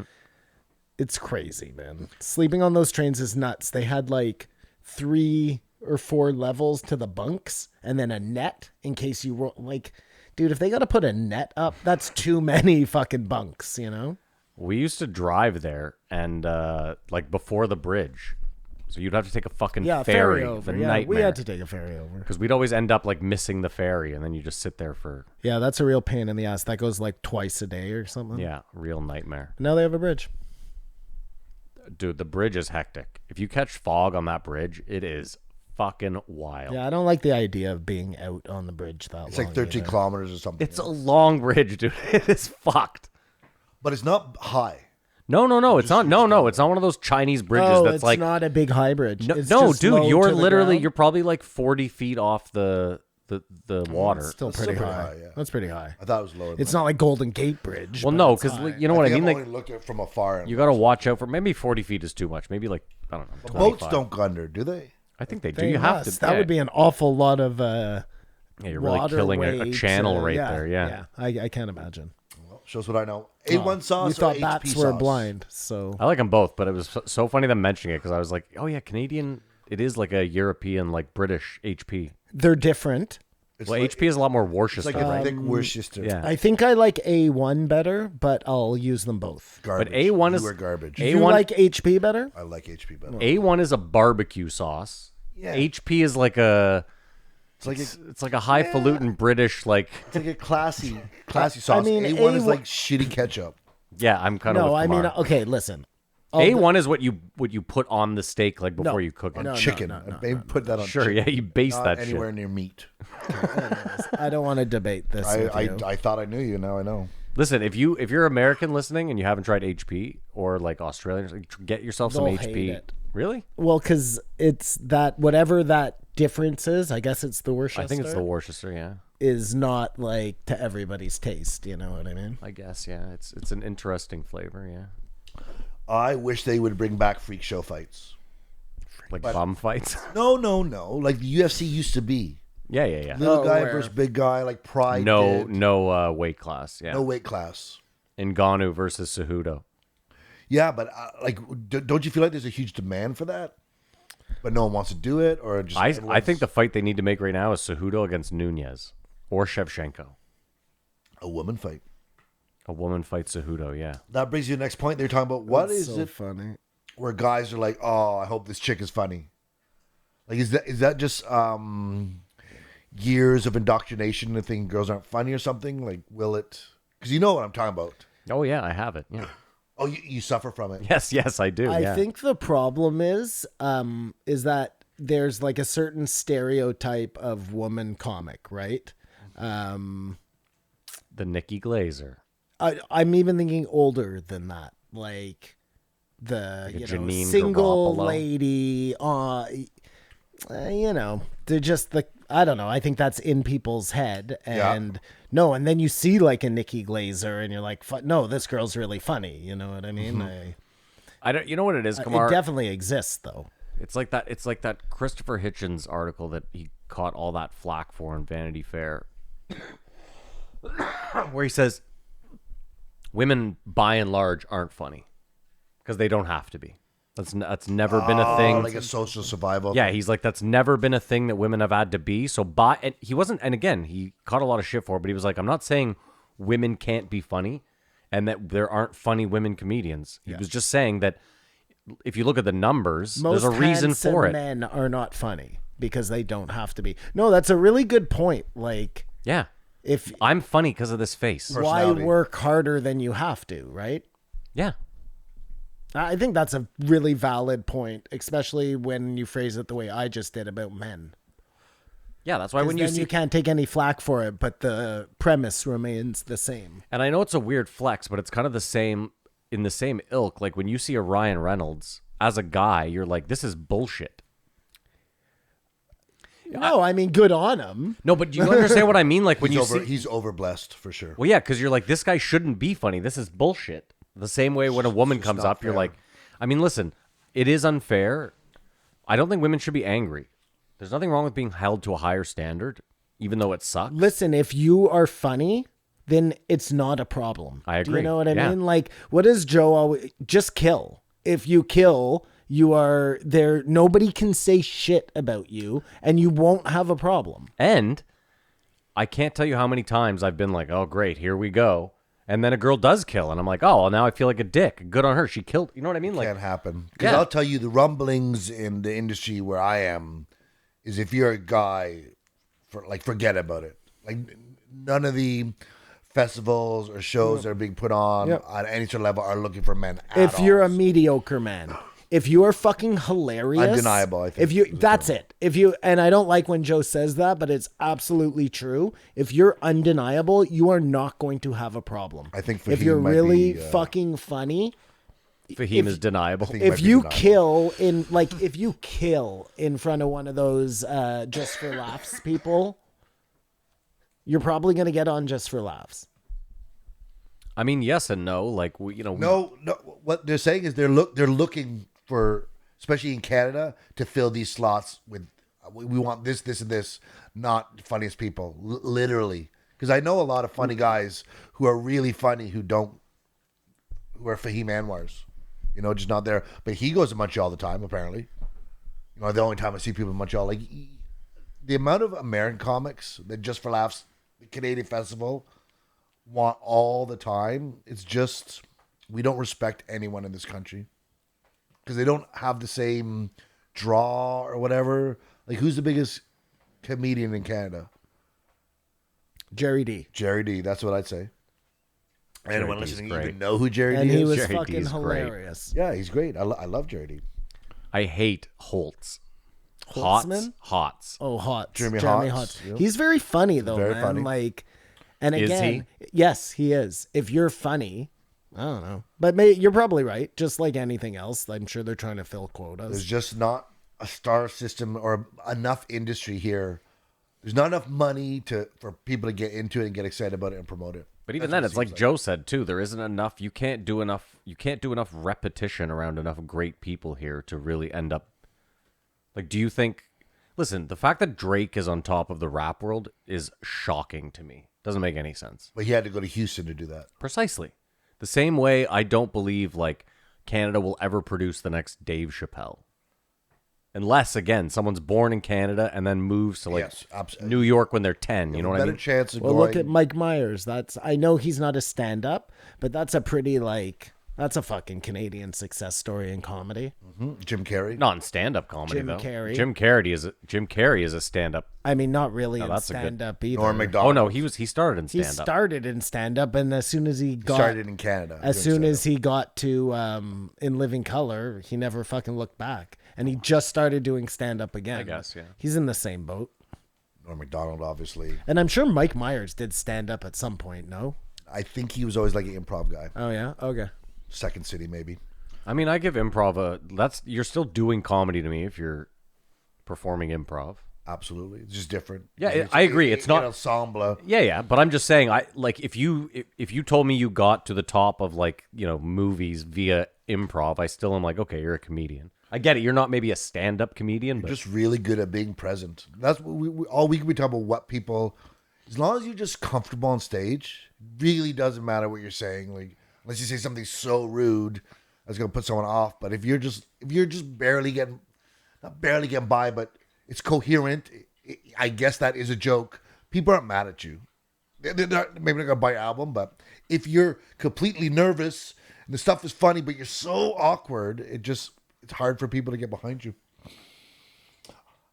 C: It's crazy, man. Sleeping on those trains is nuts. They had like 3 or 4 levels to the bunks and then a net in case you roll. Like, dude, if they got to put a net up, that's too many fucking bunks, you know?
A: We used to drive there and like before the bridge. So you'd have to take a fucking
C: Yeah,
A: ferry.
C: ferry over.
A: The
C: Yeah,
A: nightmare.
C: we had to take a ferry over.
A: Because we'd always end up like missing the ferry and then you just sit there for,
C: Yeah, that's a real pain in the ass. That goes like twice a day or something.
A: yeah, real nightmare.
C: Now they have a bridge.
A: Dude, the bridge is hectic. If you catch fog on that bridge, it is fucking wild.
C: Yeah, I don't like the idea of being out on the bridge that
B: It's
C: long.
B: like 13
C: either.
B: kilometers or something.
A: It's a long bridge, dude. It is fucked.
B: But it's not high.
A: No, it's not. No, it's not one of those Chinese bridges
C: Oh,
A: that's
C: it's
A: like.
C: not a big high bridge.
A: No,
C: It's
A: no,
C: just
A: dude,
C: low
A: you're
C: to the
A: literally
C: ground.
A: you're probably like 40 feet off the water.
C: Still
B: That's
C: pretty
B: still pretty
C: high.
B: high, yeah.
C: That's pretty high.
B: I thought it was lower.
C: It's not like Golden Gate Bridge.
A: Well,
C: but
A: no,
C: it's
A: because
C: high.
A: you know what I
B: think
A: mean.
B: I've
A: Like
B: only looked at it from afar. And
A: you got to watch out for maybe 40 feet is too much. Maybe like I don't know. 25.
B: boats don't go under, do they?
A: I think they do.
C: They
A: You have
C: must.
A: to.
C: That
A: yeah.
C: would be an awful lot of
A: Yeah, you're really
C: water
A: killing a
C: weight,
A: channel right there. Yeah.
C: I can't imagine.
B: Well, shows what I know. A1 sauce
C: You thought
B: or
C: bats
B: HP
C: were
B: sauce?
C: blind, so
A: I like them both, but it was so funny them mentioning it because I was like, oh yeah, Canadian. It is like a European, like British HP.
C: they're different.
B: It's
A: Well,
B: like,
A: HP is a lot more
B: it's
A: Worcester,
B: like a
A: right?
B: thick Worcester.
A: Yeah.
C: I think I like A1 better, but I'll use them both.
B: Garbage.
A: A1
B: You
A: is-
B: are garbage.
A: A-
C: You
A: A1
C: like HP better?
B: I like HP better.
A: A1 is a barbecue sauce.
B: Yeah.
A: HP is like a.
B: It's like
A: It's like a highfalutin British, like.
B: it's like a classy sauce.
C: mean,
B: A1 is
C: A1
B: like shitty ketchup.
A: Yeah, I'm kind of.
C: No,
A: with
C: I mean,
A: Kamar.
C: okay, listen.
A: A1 is what you put on the steak like before you cook it.
C: No,
B: Chicken. Maybe put that on
A: Sure,
B: chicken.
A: yeah, you base
B: Not
A: that
B: anywhere
A: shit.
B: near meat.
C: I don't want to debate this. with you.
B: I thought I knew you. Now I know.
A: Listen, if you're American listening and you haven't tried HP or like Australian, get yourself some
C: They'll
A: HP.
C: hate it.
A: Really?
C: Well, because it's that whatever that difference is, I guess it's the Worcester.
A: I think it's the Worcester, yeah.
C: Is not like to everybody's taste. You know what I mean?
A: I guess, yeah. It's an interesting flavor, yeah.
B: I wish they would bring back freak show fights.
A: Like bum fights.
B: No. Like the UFC used to be.
A: Yeah.
B: Little guy
C: where?
B: versus big guy, like Pride.
A: No
B: did.
A: weight class, yeah.
B: No weight class.
A: Ngannou versus Cejudo.
B: Yeah, but don't you feel like there's a huge demand for that? But no one wants to do it, or just
A: I think the fight they need to make right now is Cejudo against Nunez or Shevchenko.
B: a woman fight.
A: A woman fights Cejudo, yeah.
B: That brings you to the next point. They're talking about what
C: That's
B: is
C: so
B: it
C: funny?
B: where guys are like, "Oh, I hope this chick is funny." Like, is that just years of indoctrination to think girls aren't funny or something? Like, will it? Because you know what I'm talking about.
A: Oh yeah, I have it. Yeah.
B: Oh, you suffer from it.
A: Yes, I do.
C: I
A: yeah.
C: think the problem is that there's like a certain stereotype of woman comic, right?
A: The Nikki Glazer.
C: I'm even thinking older than that, like the
A: Like a
C: you know,
A: Janine
C: single
A: Garoppolo.
C: lady. They're just the. I don't know. I think that's in people's head, and no, and then you see like a Nikki Glazer, and you're like, no, this girl's really funny. You know what I mean?
A: I don't. You know what it is,
C: It
A: Kamar?
C: definitely exists, though.
A: It's like that. It's like that Christopher Hitchens article that he caught all that flack for in Vanity Fair, where he says women by and large aren't funny because they don't have to be. That's never been a thing.
B: Like a social survival.
A: Yeah, he's like, that's never been a thing that women have had to be. So and he wasn't, and again, he caught a lot of shit for it, but he was like, I'm not saying women can't be funny and that there aren't funny women comedians. He was just saying that if you look at the numbers,
C: Most
A: there's a reason
C: handsome
A: for it.
C: men are not funny because they don't have to be. No, that's a really good point. Like,
A: Yeah.
C: if
A: I'm funny because of this face.
C: why
B: Personality.
C: work harder than you have to, right?
A: Yeah.
C: I think that's a really valid point, especially when you phrase it the way I just did about men.
A: Yeah, that's why when you
C: Then
A: see,
C: you can't take any flack for it, but the premise remains the same.
A: and I know it's a weird flex, but it's kind of the same, in the same ilk. Like when you see a Ryan Reynolds as a guy, you're like, this is bullshit.
C: No, I mean, good on him.
A: No, but do you understand what I mean? Like when
B: He's overblessed for sure.
A: well, yeah, because you're like, this guy shouldn't be funny. This is bullshit. The same way when a woman comes
B: not
A: up, you're
B: fair.
A: like, I mean, listen, it is unfair. I don't think women should be angry. There's nothing wrong with being held to a higher standard, even though it sucks.
C: Listen, if you are funny, then it's not a problem.
A: I
C: Do you
A: agree.
C: know what I
A: Yeah.
C: mean? Like, what does Joe always just kill? If you kill, you are there. Nobody can say shit about you, and you won't have a problem.
A: And I can't tell you how many times I've been like, oh, great, here we go. And then a girl does kill, and I'm like, oh, well, now I feel like a dick. Good on her. She killed. You know what I mean? Like,
B: Can't happen. Because
A: Yeah.
B: I'll tell you, the rumblings in the industry where I am is if you're a guy, forget about it. Like none of the festivals or shows that are being put on
C: Yep.
B: on any sort of level are looking for men.
C: If you're a mediocre man, if you are fucking hilarious,
B: Undeniable, I think,
C: If you,
B: is the
C: that's it. If you, and I don't like when Joe says that, but it's absolutely true. If you're undeniable, you are not going to have a problem.
B: I think
C: if
B: Fahim
C: you're
B: might
C: really
B: be,
C: fucking funny,
A: Fahim is deniable.
B: think- might
C: if
B: be
C: you
B: deniable.
C: if you kill in front of one of those just for laughs people, you're probably going to get on just for laughs.
A: I mean, yes and no. Like,
B: no. What they're saying is they're looking for, especially in Canada, to fill these slots with. We want this, and this, not funniest people. Literally, because I know a lot of funny guys who are really funny who are Fahim Anwars. Just not there. But he goes to Montreal all the time, apparently. The only time I see people in Montreal, like the amount of American comics that Just for Laughs, the Canadian festival, want all the time. It's just, we don't respect anyone in this country because they don't have the same draw or whatever. Like, who's the biggest comedian in Canada?
C: Jerry D.
B: Jerry D. That's what I'd say. Anyone
A: D's
B: listening
A: great.
B: even know who Jerry
C: And
B: D
C: he
B: is?
C: was
A: Jerry
C: fucking
A: D's great.
C: hilarious.
B: Yeah, he's great. I love Jerry D.
A: I hate Holtz.
C: Holtzman?
A: Hots.
C: Oh, Hotz.
B: Jeremy
C: Jeremy
B: Hotz,
C: Hotz.
B: yep.
C: He's very funny though,
B: Very
C: man.
B: funny.
C: Like, and
A: Is
C: again, yes, he is. If you're funny, I don't know, but you're probably right. Just like anything else, I'm sure they're trying to fill quotas.
B: There's just not a star system or enough industry here. There's not enough money for people to get into it and get excited about it and promote it.
A: But even then, it's like Joe said too. There isn't enough. You can't do enough. You can't do enough repetition around enough great people here to really end up. Like, do you think? Listen, the fact that Drake is on top of the rap world is shocking to me. Doesn't make any sense.
B: But he had to go to Houston to do that.
A: Precisely. The same way I don't believe like Canada will ever produce the next Dave Chappelle. Unless, again, someone's born in Canada and then moves to like
B: Yes, absolutely.
A: New York when they're 10. You know what I
B: Better
A: mean?
B: chance of
C: Well,
B: going.
C: look at Mike Myers. I know he's not a stand-up, but that's a pretty that's a fucking Canadian success story in comedy.
B: Jim Carrey.
A: Not in stand-up comedy,
C: Jim
A: though.
C: Carrey.
A: Jim Carrey is a stand-up.
C: I mean, not really in
A: that's a good-
C: stand-up either.
B: Norm Macdonald.
A: Oh, no, he started in
C: He
A: stand-up.
C: started in stand-up, and as soon as he got
B: started in Canada.
C: as
B: doing
C: soon as
B: stand-up.
C: he got to In Living Color, he never fucking looked back. And he just started doing stand-up again.
A: I guess, yeah.
C: He's in the same boat.
B: Norm Macdonald, obviously.
C: And I'm sure Mike Myers did stand-up at some point, no?
B: I think he was always like an improv guy.
C: Oh, yeah? Okay.
B: Second City, maybe.
A: I mean, I give improv you're still doing comedy to me if you're performing improv.
B: Absolutely. It's just different.
A: Yeah, I agree. It's not
B: an ensemble.
A: Yeah, but I'm just saying, if you told me you got to the top of movies via improv, I still am like, okay, you're a comedian. I get it. You're not maybe a stand-up comedian, but
B: Just really good at being present. That's what we all week we talk about what people. As long as you're just comfortable on stage, really doesn't matter what you're saying. Like unless you say something so rude that's gonna put someone off. But if you're just barely getting, not barely getting by, but it's coherent. I guess that is a joke. People aren't mad at you. They're not, maybe not gonna buy your album, but if you're completely nervous and the stuff is funny, but you're so awkward, it's hard for people to get behind you.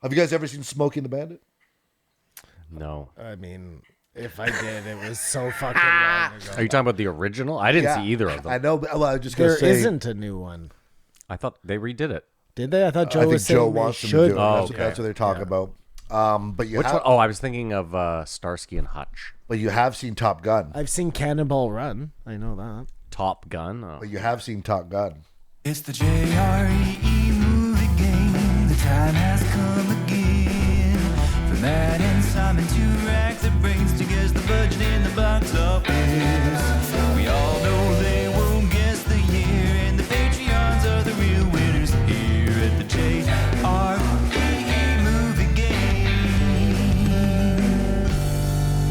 B: Have you guys ever seen Smokey and the Bandit?
A: no.
C: I mean, if I did, it was so fucking long ago.
A: Are you talking about the original? I didn't see either of them.
B: I know, but I was just gonna
C: There
B: say
C: isn't a new one.
A: I thought they redid it.
C: Did they? I thought Joe
B: I think
C: was saying
B: Joe
C: they
B: wants them to
C: should.
B: do it.
A: Oh,
B: That's,
A: okay.
B: that's what they're talking about. But you
A: Which
B: have,
A: one? Oh, I was thinking of Starsky and Hutch.
B: but you have seen Top Gun.
C: I've seen Cannonball Run. I know that.
A: Top Gun. Oh.
B: But you have seen Top Gun.
D: It's the JRE movie game. The time has come again. For Matt and Simon to rack their brains to guess the budget in the box office. We all know they won't guess the year, and the Patreons are the real winners here at the JRE movie game.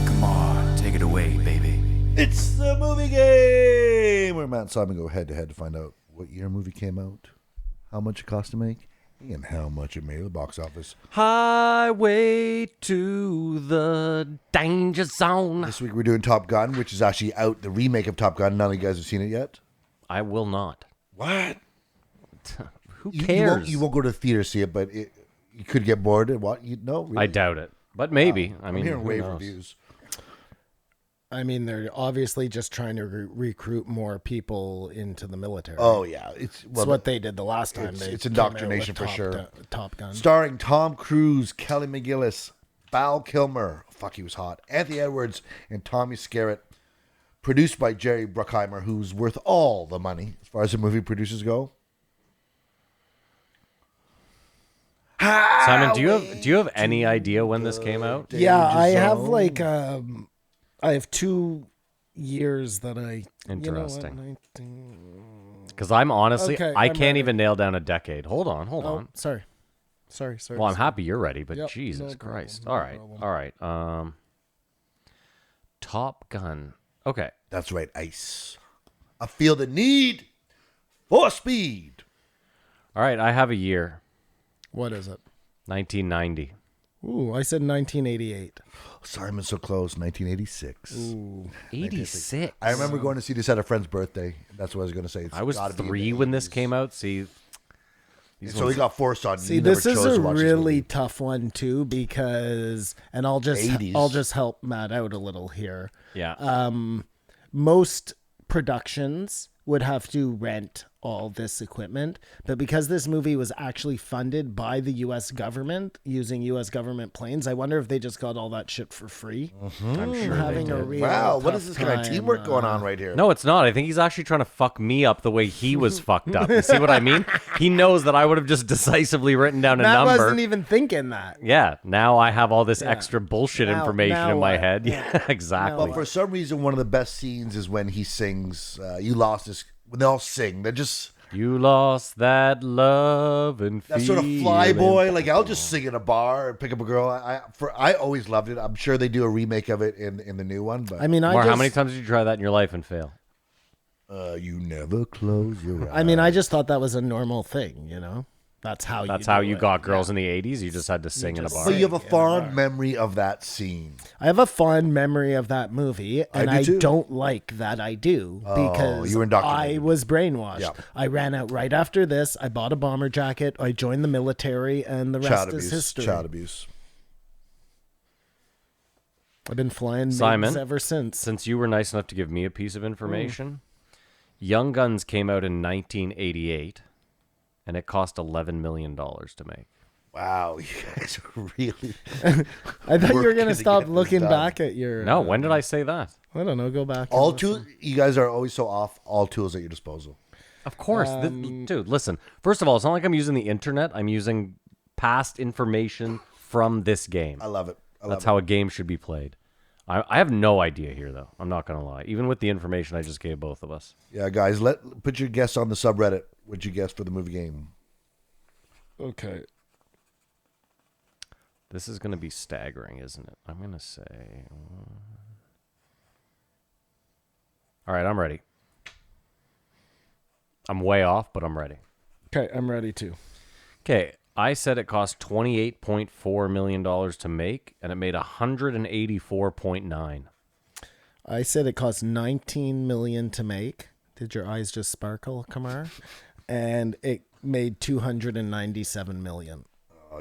D: Come on, take it away, baby.
B: It's the movie game where Matt and Simon go head to head to find out what year a movie came out, how much it cost to make, and how much it made at the box office.
A: Highway to the danger zone.
B: This week we're doing Top Gun, which is actually out, the remake of Top Gun. None of you guys have seen it yet.
A: I will not.
B: What?
A: Who
B: You
A: cares?
B: won't go to the theater to see it, but you could get bored. And what? You know? Really?
A: I doubt it, but maybe. I
B: I'm
A: mean,
B: hearing
A: who
B: rave
A: knows?
B: reviews.
C: I mean, they're obviously just trying to recruit more people into the military.
B: Oh yeah, it's
C: That's what they did the last time.
B: it's
C: They came out
B: indoctrination
C: with
B: for sure.
C: Top Gun.
B: Starring Tom Cruise, Kelly McGillis, Val Kilmer. Fuck, he was hot. Anthony Edwards and Tommy Skerritt. Produced by Jerry Bruckheimer, who's worth all the money as far as the movie producers go.
A: Simon, do you have any idea when this came out?
C: Yeah, I have
B: Zone.
C: like I have 2 years that I.
A: Interesting.
C: You know what,
A: Because I'm honestly,
C: Okay,
A: I
C: I'm
A: can't
C: ready.
A: even nail down a decade. Hold on.
C: Oh, sorry.
A: Well, I'm happy you're ready, but
C: Yep,
A: Jesus
C: no
A: Christ.
C: problem, no
A: All right. Top Gun. Okay.
B: That's right, Ice. I feel the need for speed.
A: All right. I have a year.
C: What is it?
A: 1990.
C: Ooh, I said 1988.
B: Simon's so close, 1986.
C: Ooh.
A: 86.
B: I remember going to see this at a friend's birthday. That's what I was going to say. It's
A: I was
B: gotta be in
A: 3
B: the
A: when this
B: 80s.
A: came out. See, these
B: So
A: ones-
B: he got forced on.
C: See,
B: You never
C: this is
B: chose
C: a
B: to watch this
C: really
B: movie.
C: tough one too because, and I'll just
B: 80s.
C: I'll just help Matt out a little here.
A: yeah.
C: Most productions would have to rent all this equipment, but because this movie was actually funded by the U.S. government using U.S. government planes, I wonder if they just got all that shit for free.
A: I'm sure they
C: Having a
A: did.
C: real
B: Wow, what
C: tough
B: is this kind of
C: time,
B: teamwork going on right here?
A: No, it's not. I think he's actually trying to fuck me up the way he was fucked up. You see what I mean? He knows that I would have just decisively written down a
C: Matt
A: number.
C: wasn't even thinking that.
A: Yeah, now I have all this extra bullshit information
C: now
A: in my
C: what?
A: head. Yeah, exactly.
B: But for some reason, one of the best scenes is when he sings, "You lost this." When they all sing, they're just
A: You lost that love and
B: that sort of fly boy. Like I'll just sing in a bar and pick up a girl. I always loved it. I'm sure they do a remake of it in the new one. But
C: I mean,
A: How many times did you try that in your life and fail?
B: you never close your eyes.
C: I mean, I just thought that was a normal thing, you know? That's how
A: You got girls in the 80s? You just had to sing in a bar?
B: But you have a fond memory of that scene.
C: I have a fond memory of that movie, and I
B: do too.
C: don't like that I do because
B: you were indoctrinated.
C: I was brainwashed.
B: Yeah.
C: I ran out right after this. I bought a bomber jacket. I joined the military, and the rest
B: Child
C: is
B: abuse.
C: history.
B: Child abuse.
C: I've been flying
A: Simon,
C: MiGs ever since.
A: Since you were nice enough to give me a piece of information, Young Guns came out in 1988, and it cost $11 million to make.
B: Wow, you guys are really.
C: I thought you were
B: working
C: going to
B: to
C: stop
B: get this
C: looking
B: done.
C: back at your...
A: No, when did I say that?
C: I don't know. Go back. and
B: All
C: listen.
B: tools. You guys are always so off. All tools at your disposal.
A: Of course. Dude, listen. First of all, it's not like I'm using the internet. I'm using past information from this game.
B: I love it.
A: That's how a game should be played. I have no idea here, though. I'm not going to lie. Even with the information I just gave both of us.
B: Yeah, guys, put your guess on the subreddit. What'd you guess for the movie game?
C: Okay.
A: This is going to be staggering, isn't it? I'm going to say... All right, I'm ready. I'm way off, but I'm ready.
C: Okay, I'm ready too.
A: Okay, I said it cost $28.4 million to make, and it made $184.9.
C: I said it cost $19 million to make. Did your eyes just sparkle, Kamar? And it made $297 million.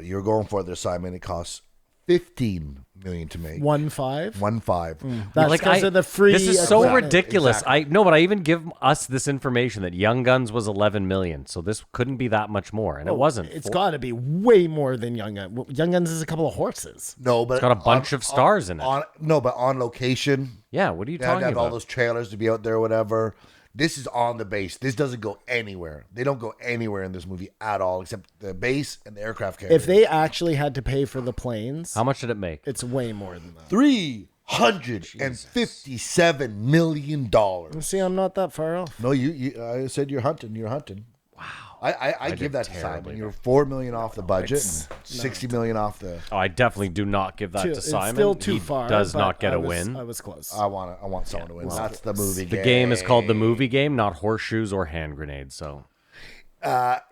B: You're going for it there, Simon. It costs $15 million to make.
C: 1.5.
B: 1.5.
C: That's
A: Like,
C: because of the free.
A: This is so
C: equipment.
A: ridiculous.
B: Exactly.
A: But I even give us this information that Young Guns was 11 million, so this couldn't be that much more, and it wasn't.
C: It's got to be way more than Young Guns. Young Guns is a couple of horses.
B: No, but
A: It's got a bunch of stars in it.
B: But on location.
A: Yeah, what are you
B: They had
A: talking
B: to have
A: about?
B: all those trailers to be out there or whatever. This is on the base. This doesn't go anywhere. They don't go anywhere in this movie at all except the base and the aircraft carrier.
C: If they actually had to pay for the planes,
A: How much did it make?
C: it's way more than that.
B: $357 million.
C: See, I'm not that far off.
B: No, you I said you're hunting. You're hunting. Wow. I give
A: did
B: that to
A: terribly
B: Simon. You're $4 million off the budget, and $60 million off the.
A: Oh, I definitely do not give that to
C: It's
A: Simon.
C: still too
A: He
C: far.
A: does
C: but
A: not get
C: I
A: a
C: was-
A: win.
C: I was close.
B: I want someone to win. That's the movie.
A: The game is called the movie game, not horseshoes or hand grenades. So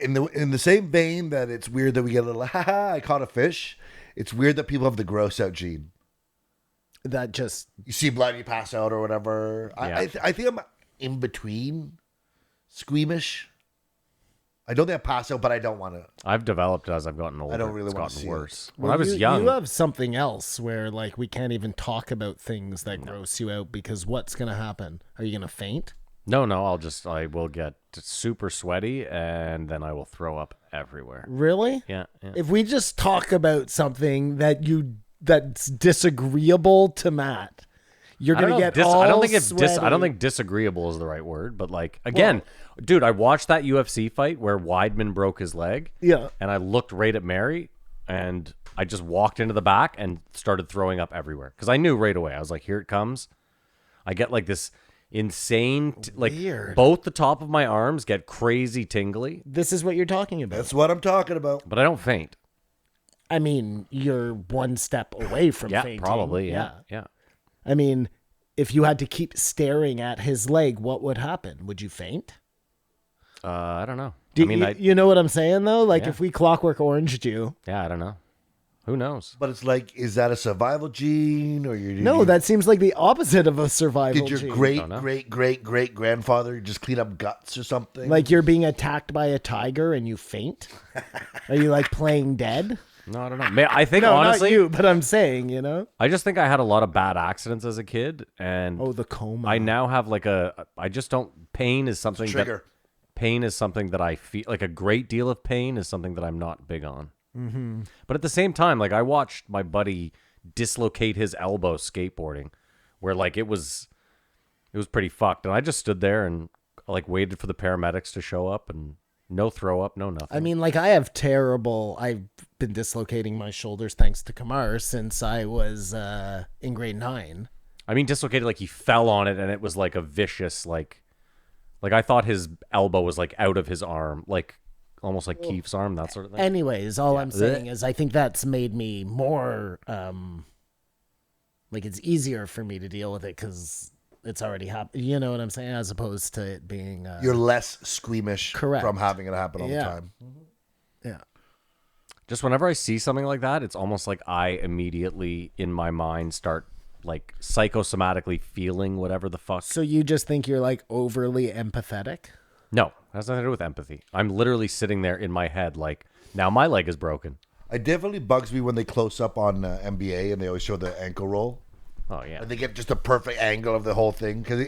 B: In the same vein that it's weird that we get a little I caught a fish. It's weird that people have the gross out gene.
C: That just
B: You see blood, you pass out or whatever.
A: Yeah.
B: I think I'm in between squeamish. I don't think I pass out, but I don't want to.
A: I've developed as I've gotten older.
B: don't really
A: it's
B: wanna
A: gotten
B: see it.
A: worse.
C: Well,
A: When I was young,
C: You have something else where like we can't even talk about things that gross you out because what's gonna happen? Are you gonna faint?
A: no, I will get super sweaty and then I will throw up everywhere.
C: Really?
A: Yeah.
C: If we just talk about something that's disagreeable to Matt, you're
A: I don't
C: gonna
A: know,
C: get all
A: I don't think
C: sweaty.
A: I don't think disagreeable is the right word, but like again, dude, I watched that UFC fight where Weidman broke his leg.
C: Yeah.
A: And I looked right at Mary and I just walked into the back and started throwing up everywhere because I knew right away. I was like, here it comes. I get like this insane like
C: Weird.
A: both the top of my arms get crazy tingly,
C: This is what you're talking about.
B: That's what I'm talking about.
A: but I don't faint.
C: I mean, you're one step away from
A: Yeah,
C: fainting.
A: probably. Yeah.
C: I mean, if you had to keep staring at his leg, what would happen? Would you faint?
A: I don't know.
C: Do
A: I mean,
C: you know what I'm saying though? Like
A: Yeah.
C: if we Clockwork Oranged you,
A: I don't know. Who knows?
B: But it's like, is that a survival gene, or
C: no, that seems like the opposite of a survival
B: did your
C: gene.
B: great grandfather just clean up guts or something?
C: Like you're being attacked by a tiger and you faint? Are you like playing dead?
A: No, I don't know. I think
C: No,
A: honestly,
C: not you, but I'm saying, you know.
A: I just think I had a lot of bad accidents as a kid, and
C: Oh, the coma.
A: I now have like I just don't. Pain is something
B: Trigger.
A: pain is something that I feel like a great deal of pain is something that I'm not big on. Mm-hmm. But at the same time, like I watched my buddy dislocate his elbow skateboarding, where like it was pretty fucked, and I just stood there and like waited for the paramedics to show up, and no throw up, no nothing.
C: I mean, like I've been dislocating my shoulders thanks to Kamar since I was in grade 9.
A: I mean, dislocated like he fell on it, and it was like a vicious like I thought his elbow was like out of his arm, like almost like Keith's arm, that sort of thing.
C: Anyways, all I'm saying is I think that's made me more like it's easier for me to deal with it because it's already happened. You know what I'm saying? As opposed to it being
B: You're less squeamish
C: Correct.
B: from having it happen all the
C: Yeah.
B: time.
C: yeah.
A: Just whenever I see something like that, it's almost like I immediately in my mind start like psychosomatically feeling whatever the fuck.
C: So you just think you're like overly empathetic?
A: No, it has nothing to do with empathy. I'm literally sitting there in my head like, now my leg is broken.
B: It definitely bugs me when they close up on NBA and they always show the ankle roll.
A: Oh yeah.
B: And they get just a perfect angle of the whole thing. Because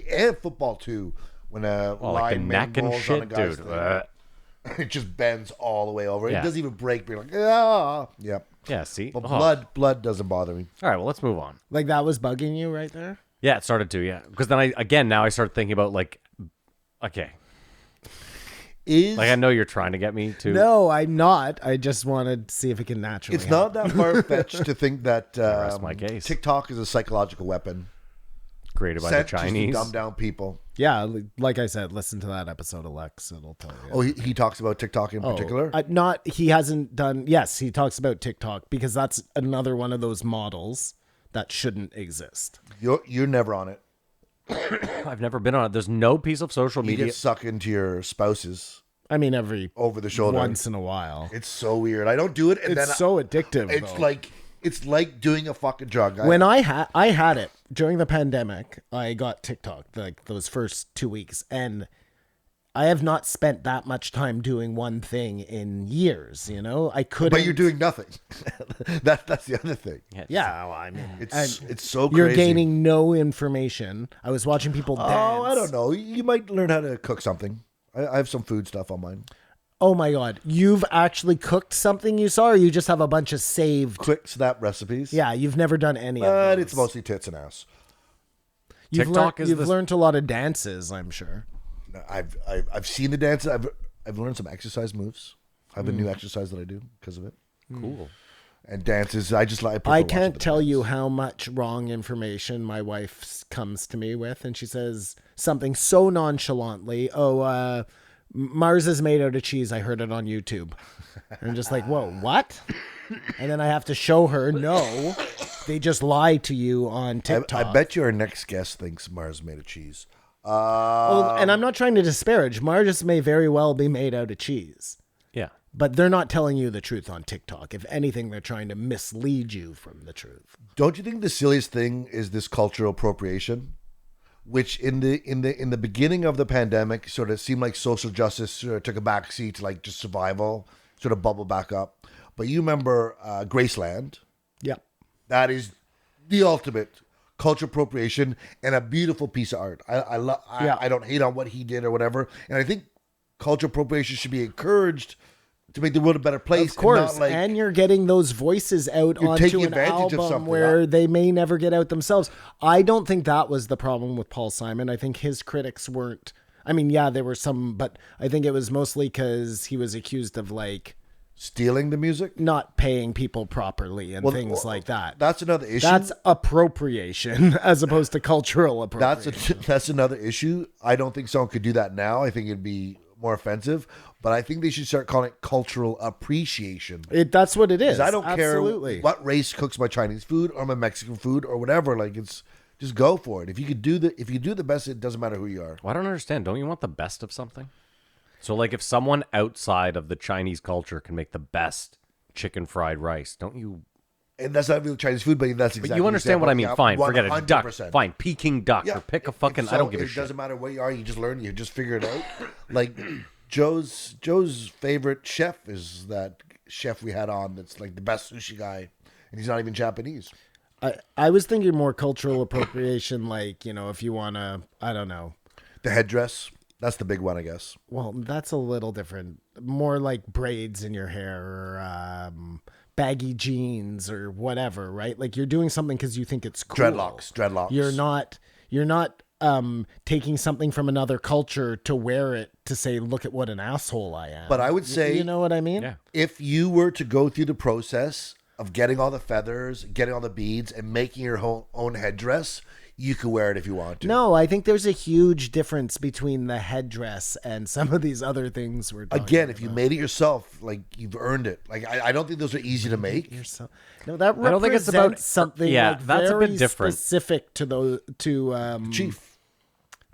B: and football too. When a
A: Like the
B: lineman
A: neck and
B: rolls on a
A: shit,
B: guy's
A: dude.
B: thing, it just bends all the way over.
A: Yeah.
B: It doesn't even break. But you're like, ah. Yep.
A: Yeah, see?
B: But
A: Oh.
B: blood doesn't bother me.
A: All right, well, let's move on.
C: Like that was bugging you right there?
A: Yeah, it started to, yeah. Because then now I start thinking about like, okay. Like I know you're trying to get me to.
C: No, I'm not. I just wanted to see if it can naturally
B: It's not that far fetched to think that
A: rest my case.
B: TikTok is a psychological weapon
A: Created by the
B: sent just to
A: Chinese.
B: dumb down people.
C: Yeah, like I said, listen to that episode of Lex. It'll tell you.
B: Oh, he talks about TikTok in particular.
C: He hasn't done. Yes, he talks about TikTok because that's another one of those models that shouldn't exist.
B: You're never on it.
A: I've never been on it. There's no piece of social
B: You
A: media.
B: get sucked into your spouse's
C: I mean, every
B: over the shoulder.
C: once in a while.
B: It's so weird. I don't do it, and
C: It's
B: then
C: so addictive.
B: it's
C: though.
B: like doing a fucking drug.
C: When I had it during the pandemic, I got TikTok like those first 2 weeks, and I have not spent that much time doing one thing in years. You know, I couldn't.
B: but you're doing nothing. That's the other thing.
C: Yeah, well, I mean,
B: It's so
C: you're
B: crazy.
C: gaining no information. I was watching people dance.
B: Oh, I don't know. You might learn how to cook something. I have some food stuff on mine.
C: Oh my god, you've actually cooked something you saw, or you just have a bunch of saved?
B: Quick snap recipes.
C: Yeah, you've never done any of
B: But
C: those.
B: it's mostly tits and ass.
C: You've
A: TikTok
C: learned,
A: is
C: you've
A: the-
C: learned a lot of dances, I'm sure.
B: I've seen the dances. I've learned some exercise moves. I have a new exercise that I do because of it.
A: Cool.
B: And dances, I prefer
C: I
B: watching
C: can't
B: the
C: tell
B: dance.
C: you how much wrong information my wife comes to me with, and she says something so nonchalantly. Oh, Mars is made out of cheese. I heard it on YouTube. And I'm just like, whoa, what? And then I have to show her, no, they just lie to you on TikTok.
B: I bet you our next guest thinks Mars made of cheese.
C: Oh, and I'm not trying to disparage. Mars may very well be made out of cheese.
A: Yeah.
C: But they're not telling you the truth on TikTok. If anything, they're trying to mislead you from the truth.
B: Don't you think the silliest thing is this cultural appropriation, which in the beginning of the pandemic sort of seemed like social justice sort of took a backseat to like just survival, sort of bubble back up. But you remember Graceland?
C: Yep.
B: That is the ultimate cultural appropriation and a beautiful piece of art. I don't hate on what he did or whatever, and I think cultural appropriation should be encouraged to make the world a better place.
C: Of course,
B: and, not like,
C: and you're getting those voices out
B: You're
C: onto
B: taking
C: an
B: advantage of
C: album
B: something.
C: where they may never get out themselves. I don't think that was the problem with Paul Simon. I think his critics weren't. I mean, yeah, there were some, but I think it was mostly because he was accused of like
B: stealing the music.
C: not paying people properly and things like that.
B: That's another issue.
C: That's appropriation as opposed to cultural appropriation.
B: That's another issue. I don't think someone could do that now. I think it'd be more offensive. But I think they should start calling it cultural appreciation.
C: That's what it is.
B: I don't
C: Absolutely.
B: care what race cooks my Chinese food or my Mexican food or whatever. Like it's just go for it. If you do the best, it doesn't matter who you are.
A: Well, I don't understand. Don't you want the best of something? So, like, if someone outside of the Chinese culture can make the best chicken fried rice, don't you?
B: And that's not really Chinese food, but that's exactly.
A: But you understand what I mean. Fine, forget it. Duck,
B: 100%.
A: fine, Peking duck, or pick a fucking.
B: So
A: I don't give a
B: it
A: shit.
B: doesn't matter what you are. You just learn. You just figure it out. Like Joe's favorite chef is chef we had on that's like the best sushi guy, and he's not even Japanese.
C: I was thinking more cultural appropriation, like, you know, if you want to, I don't know.
B: The headdress, that's the big one, I guess.
C: Well, that's a little different. More like braids in your hair or baggy jeans or whatever, right? Like you're doing something because you think it's cool.
B: Dreadlocks.
C: You're not taking something from another culture to wear it to say, look at what an asshole I am.
B: But I would say,
C: you know what I mean?
A: Yeah.
B: if you were to go through the process of getting all the feathers, getting all the beads, and making your own headdress, you could wear it if you want to.
C: No, I think there's a huge difference between the headdress and some of these other things we're talking
B: Again, if
C: about.
B: you made it yourself, like you've earned it. Like I don't think those are easy to make.
C: No, that represents
A: I don't think it's about
C: something.
A: yeah,
C: like
A: that's a bit
C: very
A: different.
C: Specific to those
B: Chief.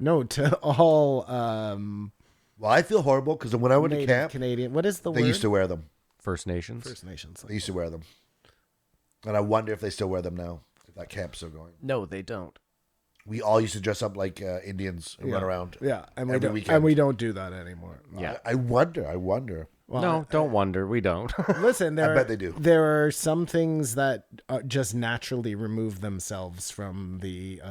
C: No, to all
B: Well, I feel horrible because when I went to
C: Native
B: camp,
C: Canadian. What is the
B: they
C: word?
B: used to wear them.
A: First Nations.
C: First Nations.
B: They used to wear them. And I wonder if they still wear them now. If that camp's still going.
A: No, they don't.
B: We all used to dress up like Indians and run around.
C: Yeah, and we
B: every
C: don't,
B: weekend.
C: and we don't do that anymore.
A: Yeah.
B: I wonder.
C: Well,
A: No, don't wonder. We don't.
C: listen,
B: I bet they do.
C: There are some things that just naturally remove themselves from the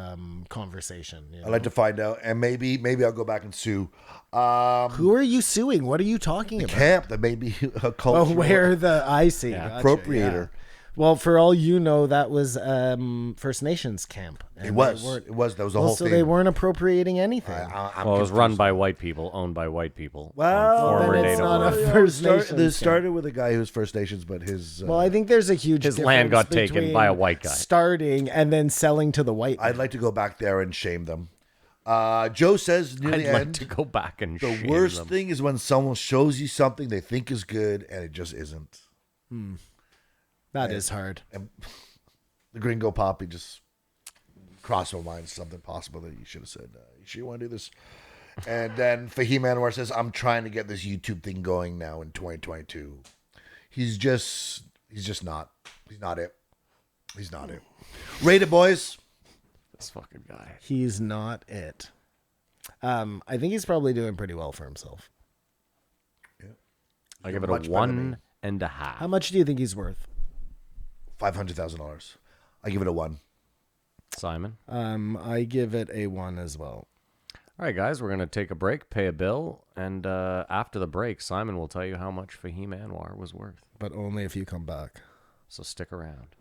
C: conversation. You know?
B: I'd like to find out, and maybe I'll go back and sue.
C: Who are you suing? What are you talking about?
B: Camp that may be a
C: Oh,
B: cultural
C: where I see.
A: Yeah.
C: Gotcha,
B: appropriator.
C: yeah. Well, for all you know, that was First Nations camp. And
B: It was.
C: they weren't-
B: It was. That was the
C: Well,
B: whole
C: so
B: thing.
C: they weren't appropriating anything.
B: I'm
A: Well, it was run
B: confused.
A: by white people, owned by white people.
B: Well,
A: former
C: then it's
A: Native
C: not a
A: Americans.
C: First Nations
B: This
C: camp.
B: started with a guy who's First Nations, but his.
C: Well, I think there's a huge
A: His land got
C: difference
A: taken by a
C: between
A: white guy.
C: starting and then selling to the white.
B: I'd like to go back there and shame them. Joe says near
A: I'd
B: the
A: like
B: end,
A: to go back and
B: the
A: shame
B: worst
A: them.
B: thing is when someone shows you something they think is good and it just isn't.
C: That is hard.
B: And the Gringo Poppy just crossed my mind something possible that you should have said. You sure you want to do this? And then Fahim Anwar says, I'm trying to get this YouTube thing going now in 2022. He's just not. He's not it. He's not it. Rate it, boys.
A: This fucking guy.
C: He's not it. I think he's probably doing pretty well for himself.
A: I give it
B: much
A: a
B: better than me.
A: 1.5.
C: How much do you think he's worth?
B: $500,000. I give it a 1.
A: Simon.
C: I give it a 1 as well.
A: All right, guys, we're going to take a break, pay a bill, and after the break, Simon will tell you how much Fahim Anwar was worth.
C: But only if you come back.
A: So stick around.